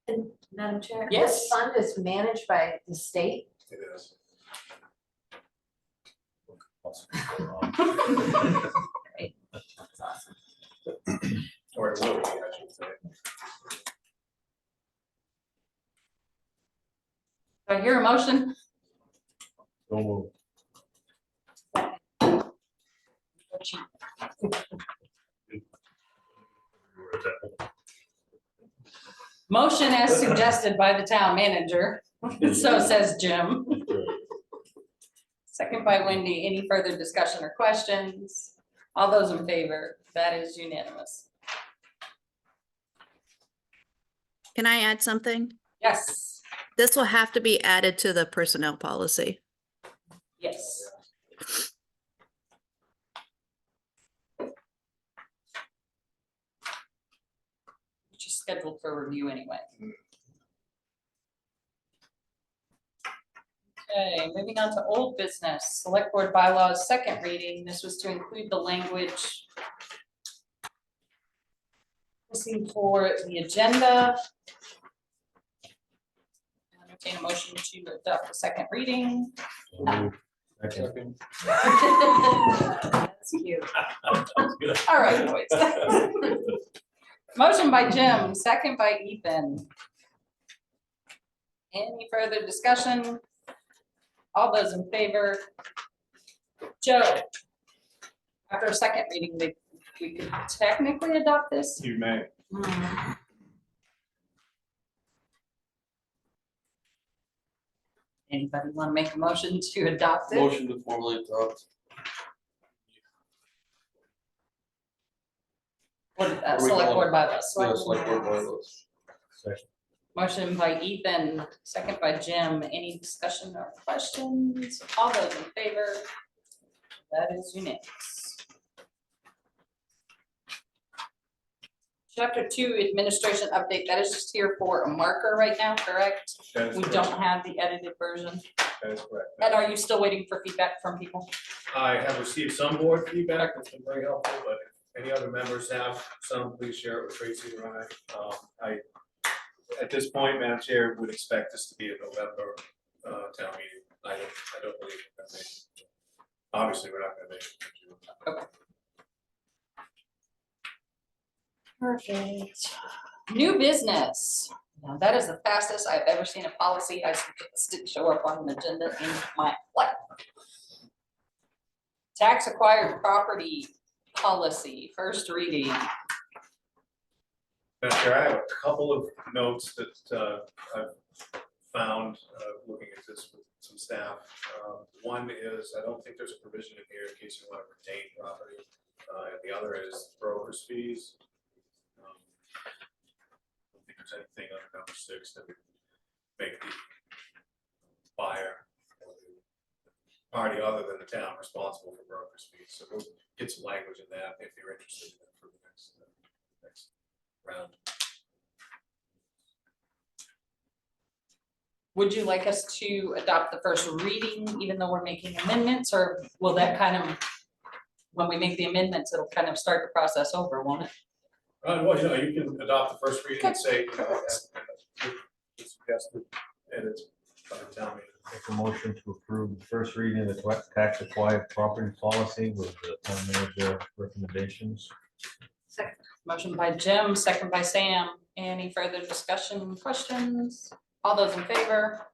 And Madam Chair? Yes. This fund is managed by the state. It is. Great. That's awesome. Or it will be, I should say. Do I hear a motion? Don't move. Motion as suggested by the town manager. So says Jim. Second by Wendy. Any further discussion or questions? All those in favor? That is unanimous. Can I add something? Yes, This will have to be added to the personnel policy. yes. Which is scheduled for review anyway. Okay, moving on to old business, select board bylaws, second reading. This was to include the language Proceed for the agenda. Entertain a motion to adopt the second reading. Second. That's cute. All right, boys. Motion by Jim, second by Ethan. Any further discussion? All those in favor? Joe? After a second reading, we could technically adopt this. You may. Anybody want to make a motion to adopt it? Motion to formally adopt. Select board bylaws. Yeah, select board bylaws. Motion by Ethan, second by Jim. Any discussion or questions? All those in favor? That is unanimous. Chapter 2, administration update. That is just here for a marker right now, correct? That is We correct. don't have the edited version. That is correct. And are you still waiting for feedback from people? I have received some board feedback that's been very helpful, but if any other members have some, please share it with Tracy or I. At this point, Madam Chair, would expect this to be a November town meeting. I don't believe we're gonna make it. Obviously, we're not gonna make it. Okay. Perfect. New business. Now, that is the fastest I've ever seen a policy. I just didn't show up on an agenda in my life. Tax acquired property policy, first reading. Madam Chair, I have a couple of notes that I've found looking at this with some staff. One is, I don't think there's a provision in here in case you want to retain property. And the other is broker's fees. I don't think there's anything under number 6 that would make the buyer or the party other than the town responsible for broker's fees. So we'll get some language in that if you're interested in that for the next round. Would you like us to adopt the first reading, even though we're making amendments, or will that kind of, when we make the amendments, it'll kind of start the process over, won't it? Well, you can adopt the first reading and say, it's suggested, and it's by the town meeting. Make a motion to approve the first reading of the tax acquired property policy with the town manager recommendations. Second. Motion by Jim, second by Sam. Any further discussion, questions? All those in favor?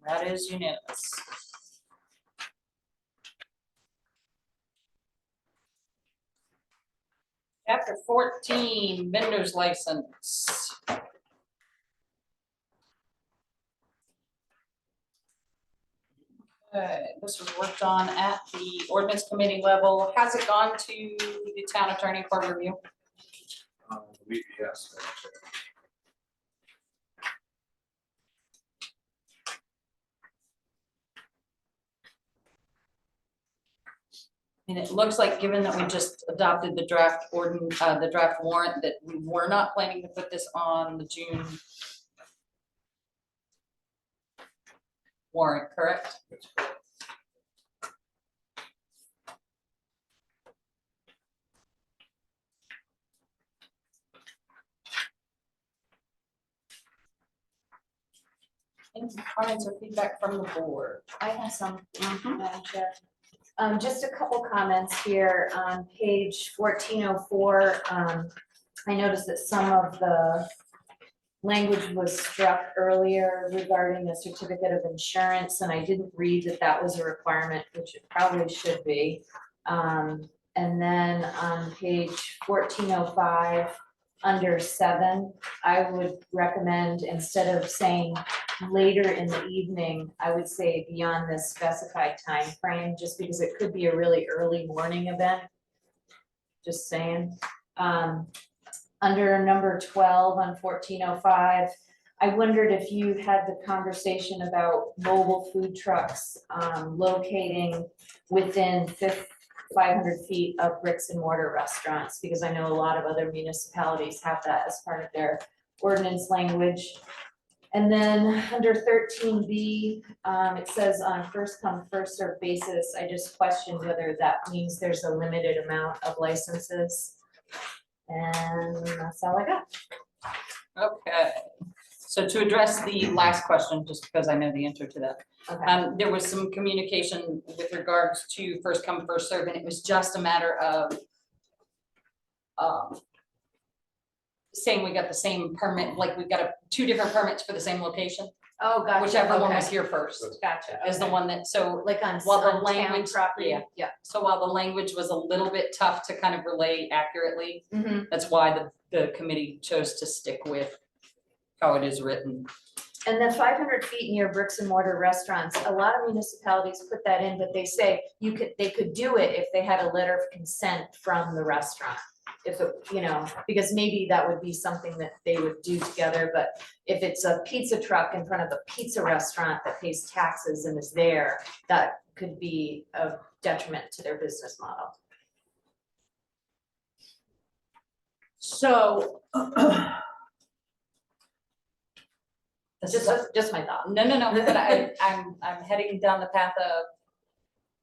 That is unanimous. Chapter 14, vendor's license. Okay, this was worked on at the ordinance committee level. Has it gone to the town attorney for review? I believe yes. And it looks like, given that we just adopted the draft the draft warrant, that we were not planning to put this on the June warrant, correct? Any comments or feedback from the board? I have some, Madam Chair. Just a couple comments here on page 1404. I noticed that some of the language was struck earlier regarding the certificate of insurance, and I didn't read that that was a requirement, which it probably should be. And then on page 1405, under 7, I would recommend, instead of saying later in the evening, I would say beyond this specified time frame, just because it could be a really early morning event. Just saying. Under number 12 on 1405, I wondered if you had the conversation about mobile food trucks locating within 500 feet of bricks and mortar restaurants, because I know a lot of other municipalities have that as part of their ordinance language. And then under 13B, it says on first come, first served basis. I just questioned whether that means there's a limited amount of licenses. And that's all I got. Okay, so to address the last question, just because I know the answer to that. Okay. There was some communication with regards to first come, first serve, and it was just a matter of saying we got the same permit, like we've got two different permits for the same location, Oh, gotcha. whichever one was okay. here first Gotcha. is the okay. one that, so Like on while the on town language- property. yeah. Yeah. so while the language was a little bit tough to kind of relay accurately, Mhm. that's why the committee chose to stick with how it is written. And the 500 feet near bricks and mortar restaurants, a lot of municipalities put that in, but they say they could do it if they had a letter of consent from the restaurant. If it, because maybe that would be something that they would do together, but if it's a pizza truck in front of a pizza restaurant that pays taxes and is there, that could be a detriment to their business model. So. This is Just my thought. No, but I'm heading down the path of,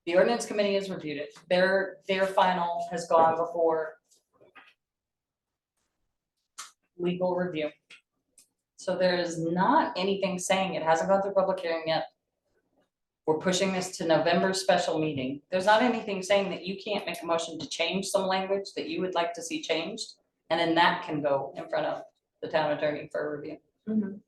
the ordinance committee has reviewed it, their final has gone before legal review. So there is not anything saying, it hasn't gone through public hearing yet. We're pushing this to November special meeting. There's not anything saying that you can't make a motion to change some language that you would like to see changed, and then that can go in front of the town attorney for review. Mhm.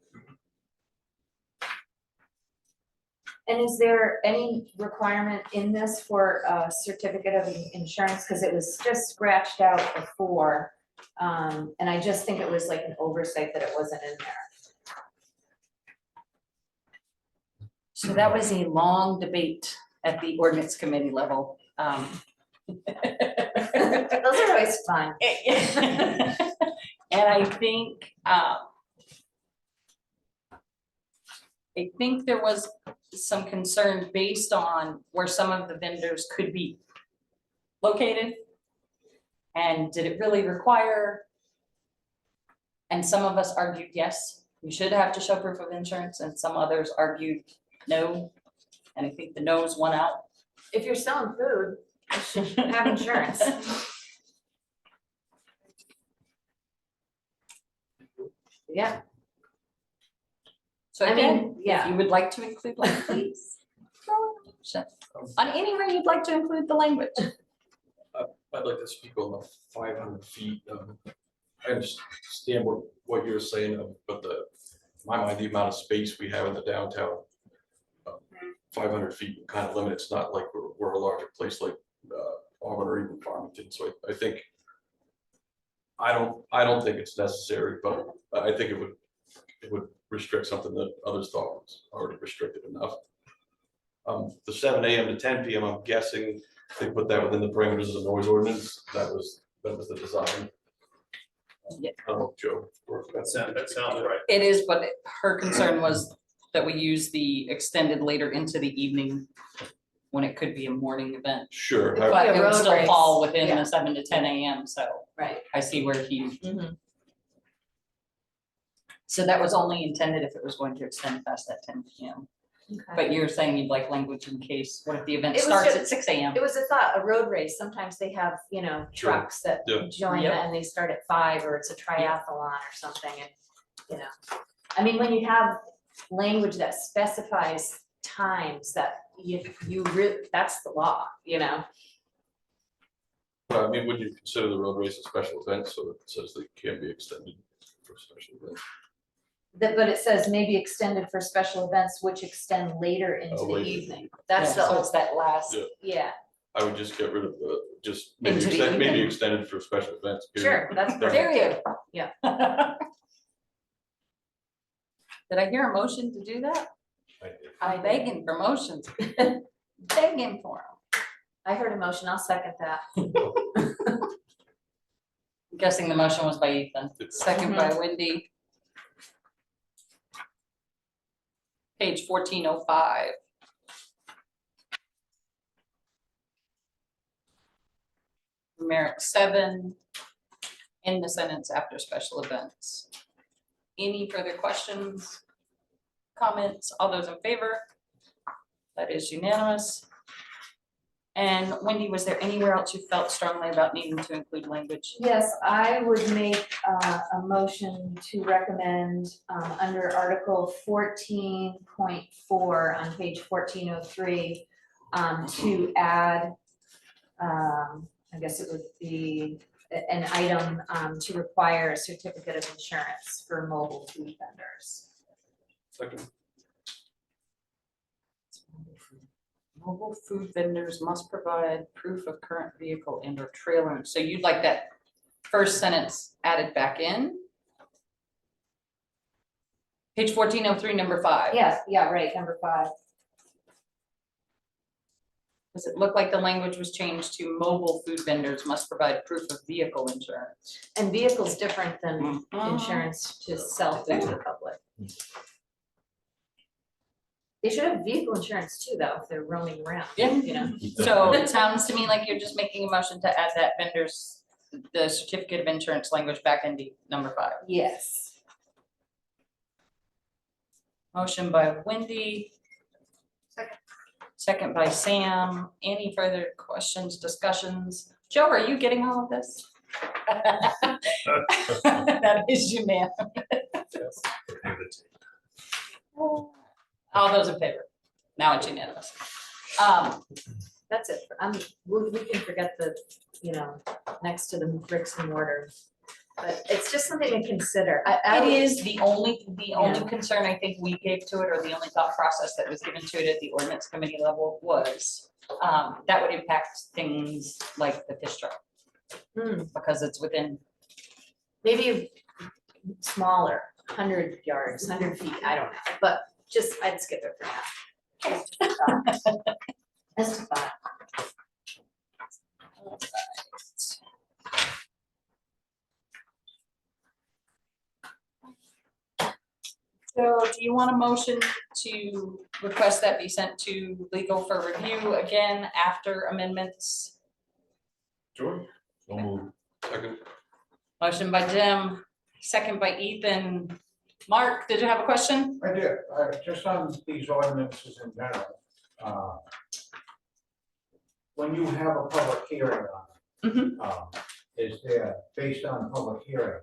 And is there any requirement in this for a certificate of insurance? Because it was just scratched out before. And I just think it was like an oversight that it wasn't in there. So that was a long debate at the ordinance committee level. Those are always fun. And I think there was some concern based on where some of the vendors could be located. And did it really require? And some of us argued, yes, you should have to show proof of insurance, and some others argued no. And I think the no's won out. If you're selling food, you should have insurance. Yeah. So I mean, again, yeah. if you would like to include language, please. On anywhere you'd like to include the language. I'd like to speak on the 500 feet. I understand what you're saying, but in my mind, the amount of space we have in the downtown, 500 feet kind of limit. It's not like we're a larger place like Auburn or even Farmington. So I think I don't think it's necessary, but I think it would restrict something that others thought was already restricted enough. The 7 a.m. to 10 p.m. I'm guessing they put that within the parameters of the noise ordinance. That was the design. Yeah. I don't know, Joe. That sounds right. It is, but her concern was that we use the extended later into the evening when it could be a morning event. Sure. But- But Yeah, it would road still race. fall within Yeah. the 7 to 10 a.m. So Right. I see where he, Mhm. so that was only intended if it was going to extend past that 10 p.m. Okay. But you're saying you'd like language in case, what if the event It was starts just- at 6 a.m.? It was a thought, a road race. Sometimes they have, Sure. trucks that Yeah. join Yep. that and they start at 5, or it's a triathlon or something, and, I mean, when you have language that specifies times that that's the law, But I mean, would you consider the road race a special event so it says they can be extended for special events? But it says maybe extended for special events which extend later into Oh, the later. evening. That's So the, it's that last. Yeah. yeah, I would just get rid of just Into the maybe evening. extended for special events. sure, period. that's perfect. Period. Yeah. Did I hear a motion to do that? I did. I'm begging for motions. Begging for them. I heard a motion, I'll second that. I'm guessing the motion was by Ethan, second by Wendy. Page 1405. Numeric 7, in the sentence after special events. Any further questions, comments? All those in favor? That is unanimous. And Wendy, was there anywhere else you felt strongly about needing to include language? Yes, I would make a motion to recommend under Article 14.4 on page 1403 to add, I guess it would be an item to require a certificate of insurance for mobile food vendors. Second. Mobile food vendors must provide proof of current vehicle and or trailer. So you'd like that first sentence added back in? Page 1403, number 5. Yes, yeah, right, number 5. Does it look like the language was changed to mobile food vendors must provide proof of vehicle insurance? And vehicle's different than Mhm. insurance to sell food to the public. They should have vehicle insurance too, though, if they're roaming around, Yeah. you know? So it sounds to me like you're just making a motion to add that vendors, the certificate of insurance language back into number 5. Yes. Motion by Wendy. Second by Sam. Any further questions, discussions? Joe, are you getting all of this? That is unanimous. All those in favor? Now it's unanimous. That's it. We can forget the, next to the bricks and mortar. But it's just something to consider. It is the only Yeah. concern I think we gave to it, or the only thought process that was given to it at the ordinance committee level was that would impact things like the fish truck. Because it's within. Maybe smaller, 100 yards, 100 feet, I don't know, but I'd skip it for now. That's a thought. So do you want a motion to request that be sent to legal for review again after amendments? Sure. Don't move. Second. Motion by Jim, second by Ethan. Mark, did you have a question? I did, just on these ordinances in general. When you have a public hearing on it, is there, based on public hearing,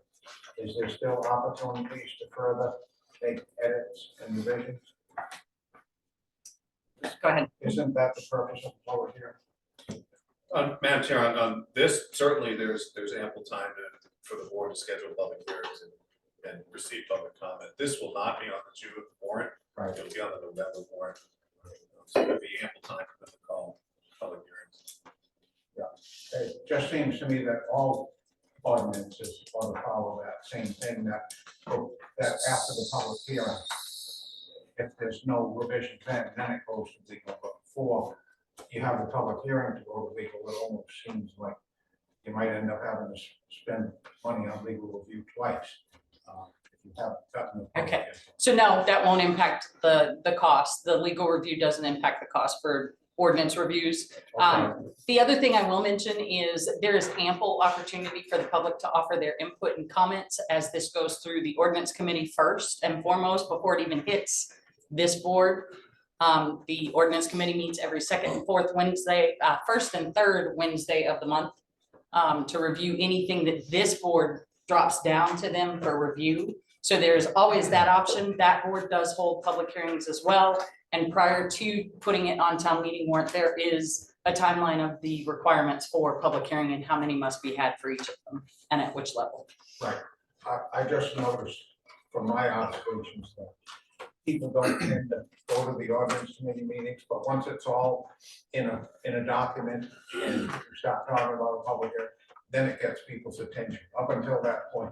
is there still opportunities to further make edits and revisions? Go ahead. Isn't that the purpose of the public hearing? Madam Chair, on this, certainly there's ample time for the board to schedule public hearings and receive public comment. This will not be on the June warrant. Right. It'll be on the November warrant. So there'll be ample time for them to call public hearings. It just seems to me that all ordinances ought to follow that same thing, that after the public hearing, if there's no revision then it goes to legal, but before you have the public hearing to go to legal, it almost seems like you might end up having to spend money on legal review twice. If you haven't gotten the public Okay. hearing. So no, that won't impact the cost. The legal review doesn't impact the cost for ordinance reviews. The other thing I will mention is there is ample opportunity for the public to offer their input and comments as this goes through the ordinance committee first and foremost before it even hits this board. The ordinance committee meets every second and fourth Wednesday, first and third Wednesday of the month to review anything that this board drops down to them for review. So there's always that option. That board does hold public hearings as well. And prior to putting it on town meeting warrant, there is a timeline of the requirements for public hearing and how many must be had for each of them and at which level. Right. I just noticed from my observations that people don't tend to go to the ordinance committee meetings, but once it's all in a document and you start talking about a public hearing, then it gets people's attention. Up until that point,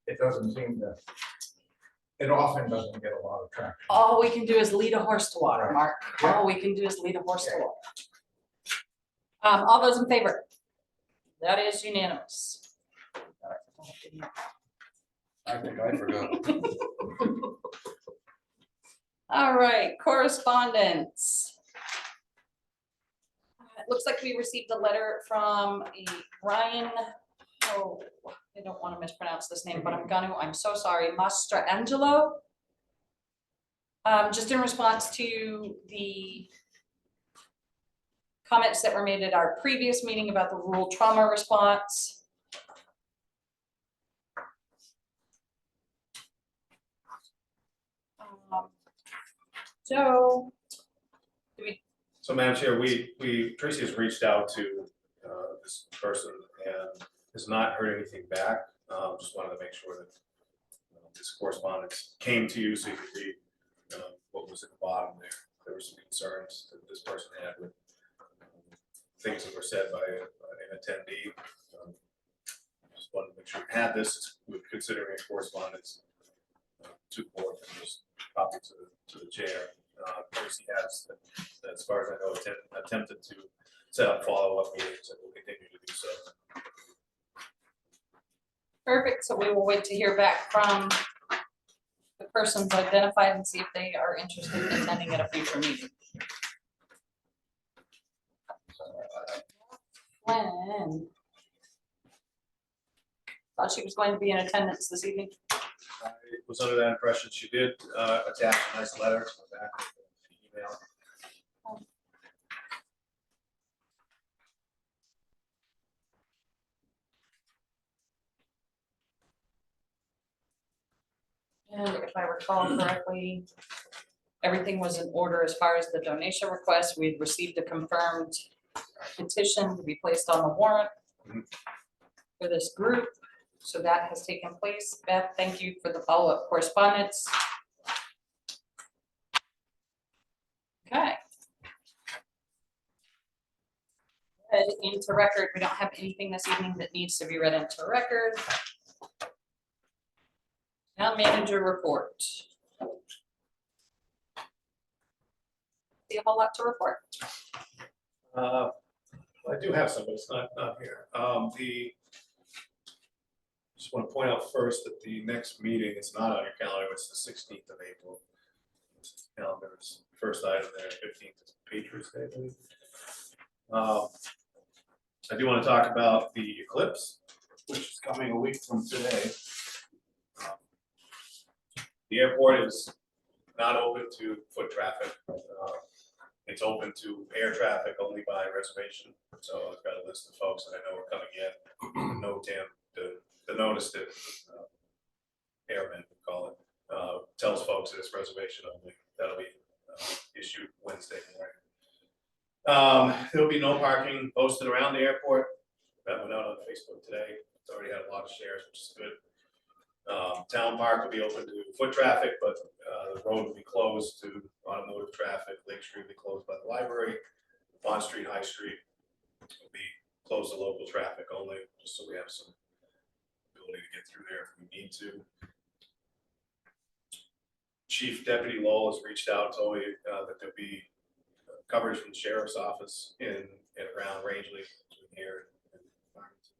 it doesn't seem to, it often doesn't get a lot of traction. All we can do is lead a horse to water, Right. Mark. Yeah. All we can do is lead a horse to water. All those in favor? That is unanimous. I think I forgot. All right, correspondence. It looks like we received a letter from a Ryan, oh, I don't want to mispronounce this name, but I'm so sorry, Mastrangelo. Just in response to the comments that were made at our previous meeting about the rural trauma response. So, So Madam Chair, Tracy has reached out to this person and has not heard anything back. Just wanted to make sure that this correspondence came to you so you could read what was at the bottom there. There were some concerns that this person had with things that were said by an attendee. Just wanted to make sure you had this, with considering a correspondence to the board, and just copy to the chair. Tracy has, as far as I know, attempted to set up follow-up meetings, and will continue to do so. perfect, so we will wait to hear back from the persons identified and see if they are interested in attending at a future meeting. When? Thought she was going to be in attendance this evening. I was under that impression. She did attach a nice letter to the back of the email. And if I recall correctly, everything was in order as far as the donation request. We'd received a confirmed petition to be placed on the warrant for this group. So that has taken place. Beth, thank you for the follow-up correspondence. Okay. Read into record. We don't have anything this evening that needs to be read into record. Town manager report. See a whole lot to report. I do have some, but it's not here. Just want to point out first that the next meeting is not on your calendar. It's the 16th of April. Calendar's first item there. 15th is Patriots Day, I believe. I do want to talk about the eclipse, which is coming a week from today. The airport is not open to foot traffic. It's open to air traffic only by reservation. So I've got a list of folks that I know are coming in. The notice that airmen would call it tells folks that it's reservation only. That'll be issued Wednesday morning. There'll be no parking posted around the airport. That went out on Facebook today. It's already had a lot of shares, which is good. Town Park will be open to foot traffic, but the road will be closed to automotive traffic. Lake Street will be closed by the library. Bond Street, High Street will be closed to local traffic only, just so we have some ability to get through there if we need to. Chief Deputy Lowell has reached out, told me that there'll be coverage from the sheriff's office in and around Rangeley between here and Farmington.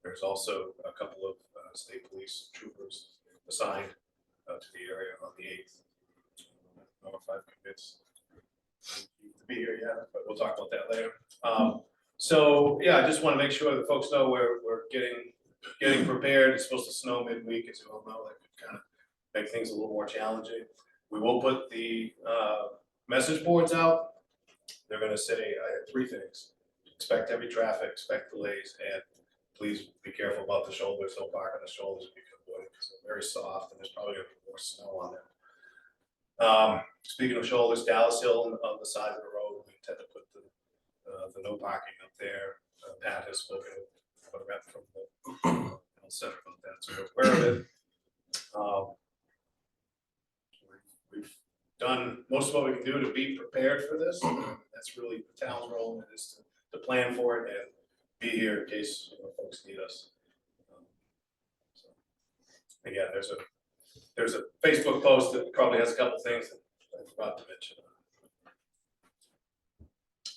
There's also a couple of state police troopers assigned to the area on the 8th. I don't know if I've convinced you to be here yet, but we'll talk about that later. So yeah, I just want to make sure that folks know we're getting prepared. It's supposed to snow midweek, as you all know. That could kind of make things a little more challenging. We will put the message boards out. They're going to say, I had 3 things: expect heavy traffic, expect delays, and please be careful about the shoulders. Don't park on the shoulders if you can avoid it, because they're very soft and there's probably going to be more snow on them. Speaking of shoulders, Dallas Hill on the side of the road, we intend to put the no parking up there. Pat has spoken with a rep from the center about that, so we're aware of it. We've done most of what we can do to be prepared for this. That's really the town's role, is to plan for it and be here in case folks need us. So, again, there's a Facebook post that probably has a couple things that I forgot to mention.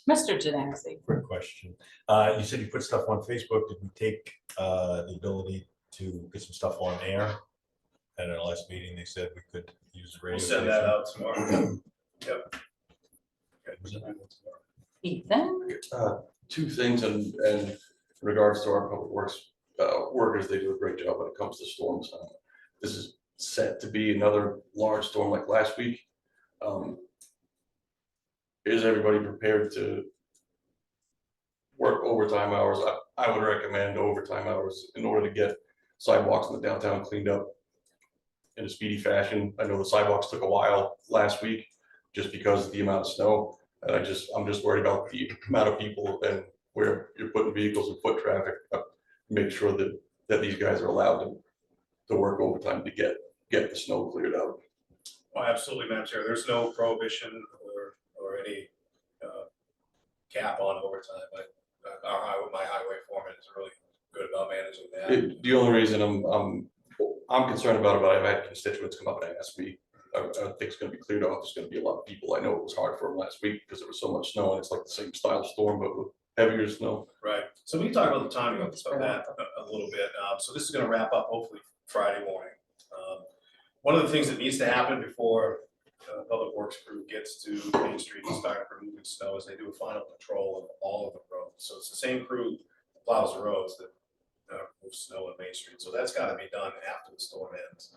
Mr. Janowski. Quick question. You said you put stuff on Facebook. Did we take the ability to get some stuff on air? At our last meeting, they said we could use the radio. We'll send that out tomorrow. Yep. Ethan? 2 things in regards to our public works workers. They do a great job when it comes to storms. This is set to be another large storm like last week. Is everybody prepared to work overtime hours, I would recommend overtime hours in order to get sidewalks in the downtown cleaned up in a speedy fashion. I know the sidewalks took a while last week just because of the amount of snow. And I'm just worried about the amount of people and where you're putting vehicles and foot traffic. Make sure that these guys are allowed to work overtime to get the snow cleared out. Oh, absolutely, Madam Chair. There's no prohibition or any cap on overtime. My highway foreman is really good about managing that. The only reason I'm concerned about it, but I've had constituents come up and ask me, I think it's gonna be cleared off. There's gonna be a lot of people. I know it was hard for them last week because there was so much snow and it's like the same style storm, but with heavier snow. Right. So we can talk about the timing of that a little bit. So this is gonna wrap up hopefully Friday morning. One of the things that needs to happen before Public Works crew gets to Main Street and start removing snow is they do a final control of all of the roads. So it's the same crew that plows the roads that moves snow on Main Street. So that's gotta be done after the storm ends.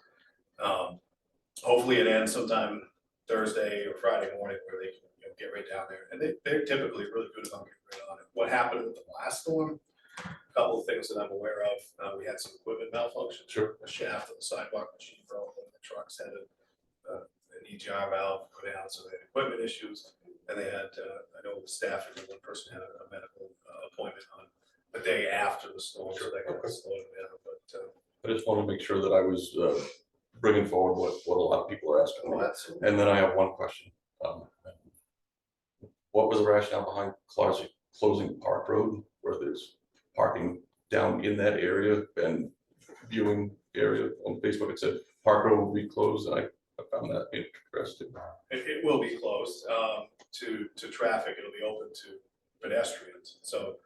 Hopefully it ends sometime Thursday or Friday morning where they can get right down there. And they're typically really good about getting right on it. What happened with the last storm? A couple of things that I'm aware of. We had some equipment malfunction. Sure. The shaft of the sidewalk machine broke, and the trucks had an EGR valve go down, so they had equipment issues. And they had, I know the staff, and one person had a medical appointment on the day after the storm, so that kind of slowed it down. But I just want to make sure that I was bringing forward what a lot of people are asking. And then I have one question. What was the rationale behind closing Park Road where there's parking down in that area and viewing area? On Facebook it said Park Road will be closed, and I found that interesting. it will be closed to traffic. It'll be open to pedestrians. So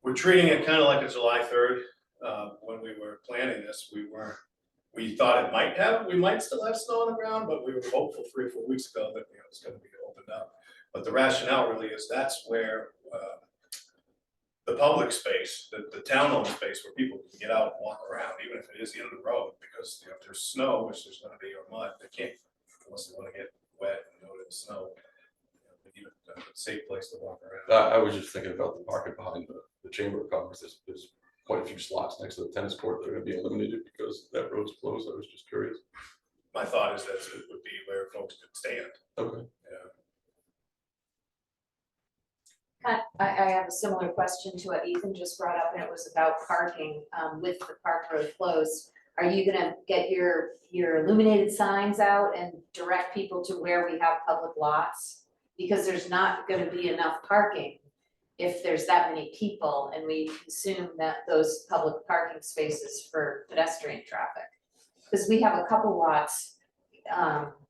we're treating it kind of like a July 3rd. When we were planning this, we thought we might still have snow on the ground, but we were hopeful 3 or 4 weeks ago that it's going to be opened up. But the rationale really is that's where the public space, the town-owned space where people can get out and walk around, even if it is the end of the road, because if there's snow, which there's going to be, or mud, they can't, unless they want to get wet and go to the snow. Even a safe place to walk around. I was just thinking about the parking behind the Chamber of Commerce. There's quite a few slots next to the tennis court that are going to be eliminated because that road's closed. I was just curious. My thought is that it would be where folks could stand. Okay. I have a similar question to what Ethan just brought up, and it was about parking with the Park Road closed. Are you gonna get your illuminated signs out and direct people to where we have public lots? Because there's not gonna be enough parking if there's that many people and we consume those public parking spaces for pedestrian traffic. Because we have a couple lots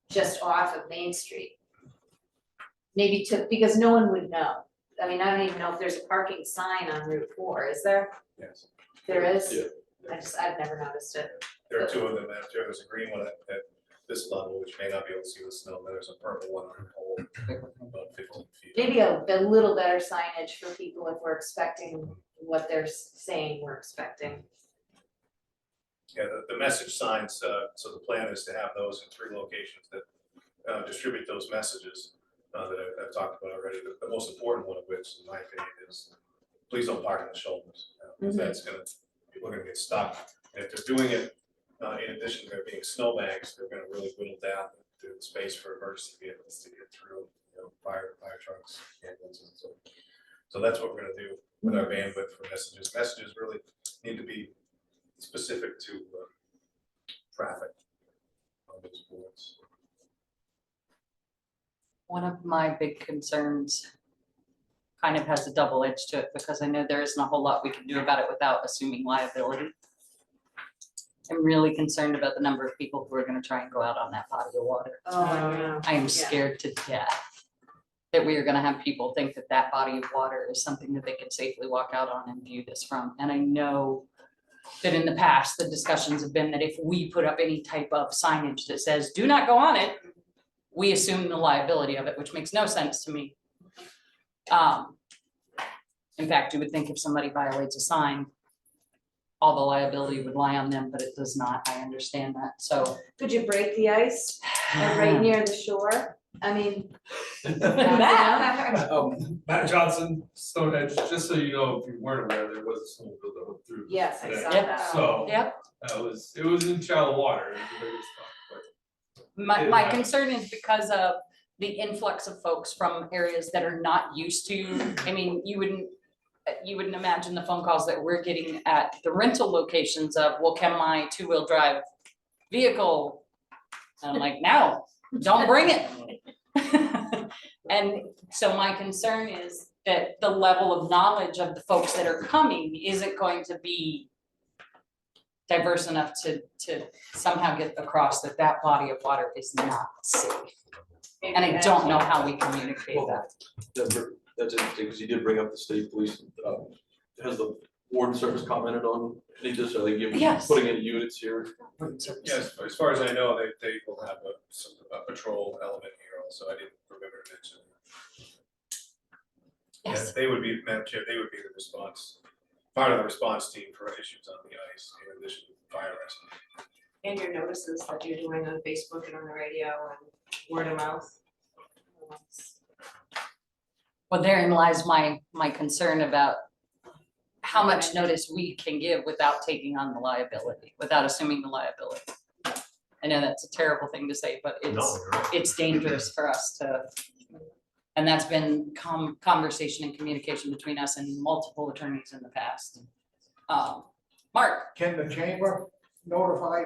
just off of Main Street. Maybe because no one would know. I mean, I don't even know if there's a parking sign on Route 4, is there? Yes. There is? Yeah. I've never noticed it. There are two of them, Madam Chair. There's a green one at this level, which may not be able to see the snow, but there's a purple one on the pole, about 15 feet. Maybe a little better signage for people if we're expecting what they're saying we're expecting. Yeah, the message signs, so the plan is to have those in 3 locations that distribute those messages that I've talked about already. The most important one of which, in my opinion, is please don't park on the shoulders. That's people are gonna get stuck. And if they're doing it, in addition to there being snowbanks, they're gonna really whittle down the space for emergency vehicles to get through, fire trucks, ambulances, and so on. So that's what we're gonna do with our bandwidth for messages. Messages really need to be specific to traffic on those boards. One of my big concerns kind of has a double edge to it because I know there isn't a whole lot we can do about it without assuming liability. I'm really concerned about the number of people who are going to try and go out on that body of water. Oh, I know. I am scared to death that we are going to have people think that that body of water is something that they can safely walk out on and view this from. And I know that in the past, the discussions have been that if we put up any type of signage that says, do not go on it, we assume the liability of it, which makes no sense to me. In fact, you would think if somebody violates a sign, all the liability would lie on them, but it does not. I understand that. So could you break the ice right near the shore? I mean, Matt. Matt Johnson, Stonehenge, just so you know, if you weren't aware, there was a snowmobile that went through. Yes, I today. saw Yep. that. So, Yep. it was in shallow water, it was the biggest stuff, but. My concern is because of the influx of folks from areas that are not used to, I mean, you wouldn't imagine the phone calls that we're getting at the rental locations of, well, can my two-wheel drive vehicle? And I'm like, no, don't bring it. And so my concern is that the level of knowledge of the folks that are coming isn't going to be diverse enough to somehow get across that that body of water is not safe. And I don't know how we communicate that. That's interesting, because you did bring up the state police. Has the warden service commented on any of this? Are they Yes. putting in units here? Yes, as far as I know, they will have a patrol element here also. I didn't remember to mention. Yes. Yes, they would be, Madam Chair, they would be the response, part of the response team for issues on the ice, in addition to fire rescue. And your notices that you're doing on Facebook and on the radio and word of mouth. Well, therein lies my concern about how much notice we can give without taking on the liability, without assuming the liability. I know that's a terrible thing to say, but it's dangerous for us to, and that's been conversation and communication between us and multiple attorneys in the past. Mark? Can the chamber notify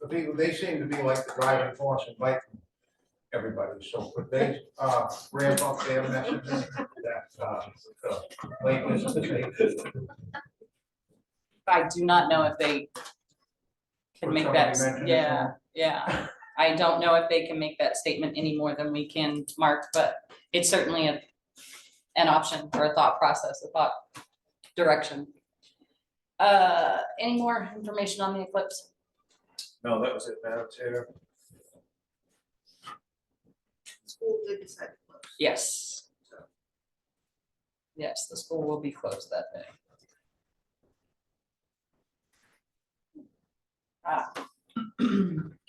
the people? They seem to be like the driving force and bike everybody, so could they ramp up their messages that lateness is safe? I do not know if they can Would make somebody that, mention it to yeah, them? yeah. I don't know if they can make that statement any more than we can, Mark, but it's certainly an option or a thought process, a thought direction. Any more information on the eclipse? No, that was it, Madam Chair. School did decide to close. Yes. Yes, the school will be closed that day.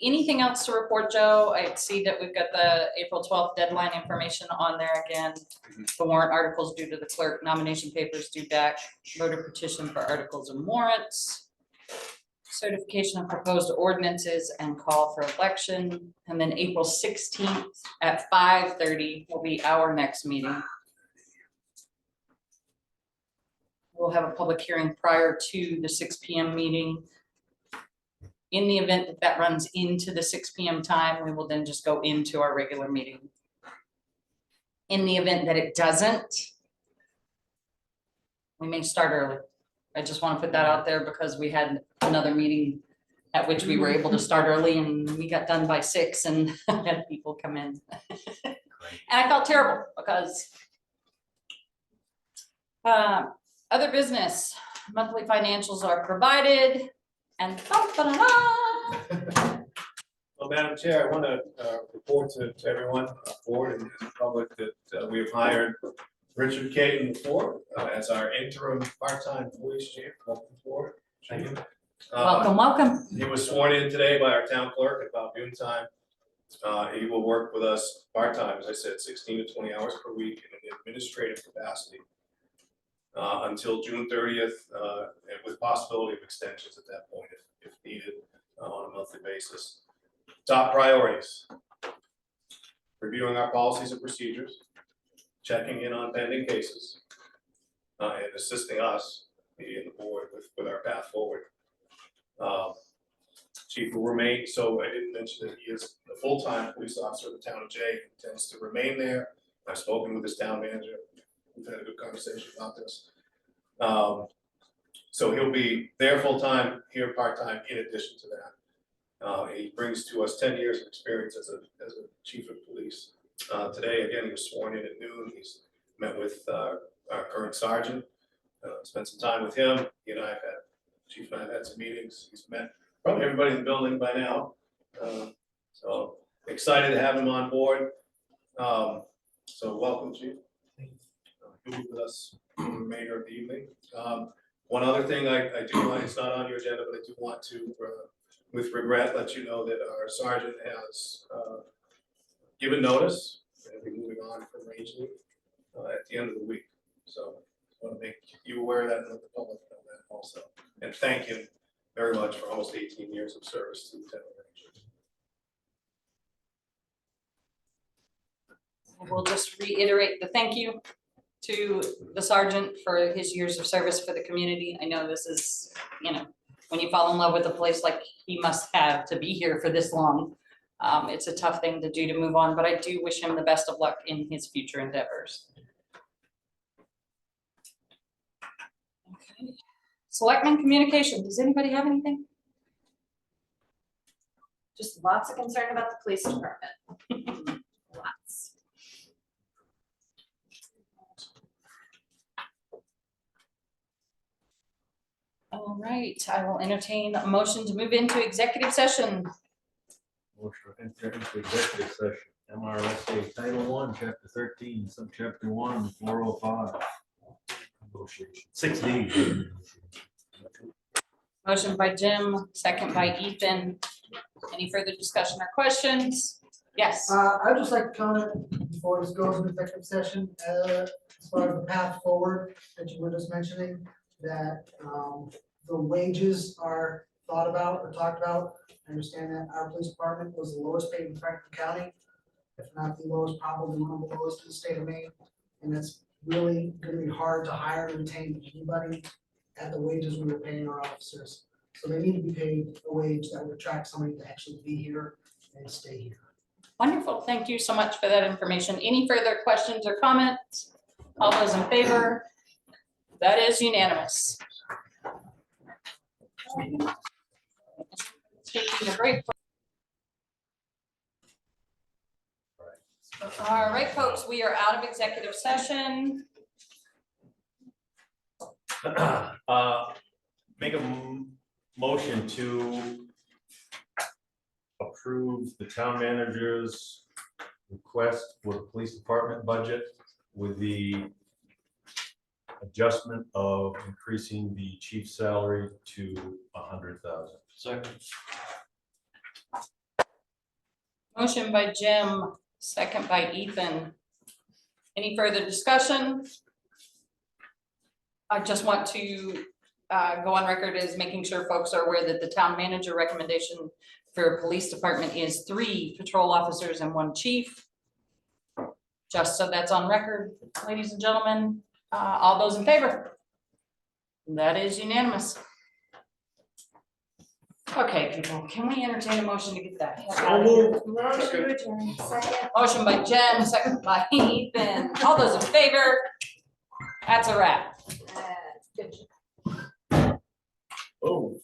Anything else to report, Joe? I see that we've got the April 12th deadline information on there again. The warrant articles due to the clerk, nomination papers due back, voter petition for articles and warrants, certification of proposed ordinances and call for election. And then April 16th at 5:30 will be our next meeting. We'll have a public hearing prior to the 6 p.m. meeting. In the event that that runs into the 6 p.m. time, we will then just go into our regular meeting. In the event that it doesn't, we may start early. I just want to put that out there because we had another meeting at which we were able to start early and we got done by 6 and had people come in. And I felt terrible because other business, monthly financials are provided. And Well, Madam Chair, I want to report to everyone, board and the public, that we have hired Richard Caton IV as our interim part-time police chief. Welcome forward. Thank you. welcome, welcome. He was sworn in today by our town clerk at about noon time. He will work with us part-time, as I said, 16 to 20 hours per week in an administrative capacity until June 30th, and with possibility of extensions at that point if needed on a monthly basis. Top priorities: reviewing our policies and procedures, checking in on pending cases, and assisting us, me and the board, with our path forward. Chief will remain, so I didn't mention that he is a full-time police officer of the town of Jay, intends to remain there. I've spoken with his town manager. We've had a good conversation about this. So he'll be there full-time, here part-time in addition to that. He brings to us 10 years of experience as a chief of police. Today, again, he was sworn in at noon. He's met with our current sergeant, spent some time with him. He and I Chief and I have had some meetings. He's met probably everybody in the building by now. So excited to have him on board. So welcome, Chief. You'll be with us for the remainder of the evening. One other thing I do want, it's not on your agenda, but I do want to, with regret, let you know that our sergeant has given notice, and be moving on from Rangeley at the end of the week. So I want to make you aware of that and let the public know that also. And thank him very much for almost 18 years of service to the town of Rangeley. We'll just reiterate the thank you to the sergeant for his years of service for the community. I know this is, you know, when you fall in love with a place like he must have to be here for this long, it's a tough thing to do to move on, but I do wish him the best of luck in his future endeavors. Okay. Selectmen communication, does anybody have anything? Just lots of concern about the police department. Lots. All right, I will entertain a motion to move into executive session. Motion to enter into executive session, MRSA Title 1, Chapter 13, Subchapter 1, 405. Negotiation. 6D. Motion by Jim, second by Ethan. Any further discussion or questions? Yes. I'd just like to comment before this goes into executive session, as far as the path forward that you were just mentioning, that the wages are thought about or talked about. I understand that our police department was the lowest paid in Franklin County, if not the lowest, probably one of the lowest in the state of Maine. And it's really gonna be hard to hire and retain anybody at the wages we were paying our officers. So they need to be paid a wage that would attract somebody to actually be here and stay here. Wonderful. Thank you so much for that information. Any further questions or comments? All those in favor? That is unanimous. Taking a break. All right, folks, we are out of executive session. Make a motion to approve the town manager's request for the police department budget with the adjustment of increasing the chief's salary to 100,000. Second. Motion by Jim, second by Ethan. Any further discussion? I just want to go on record as making sure folks are aware that the town manager recommendation for police department is 3 patrol officers and 1 chief. Just so that's on record, ladies and gentlemen, all those in favor? That is unanimous. Okay, people, can we entertain a motion to get that heck out of here? Motion by Jen, second by Ethan. All those in favor? That's a wrap. Good. Oh.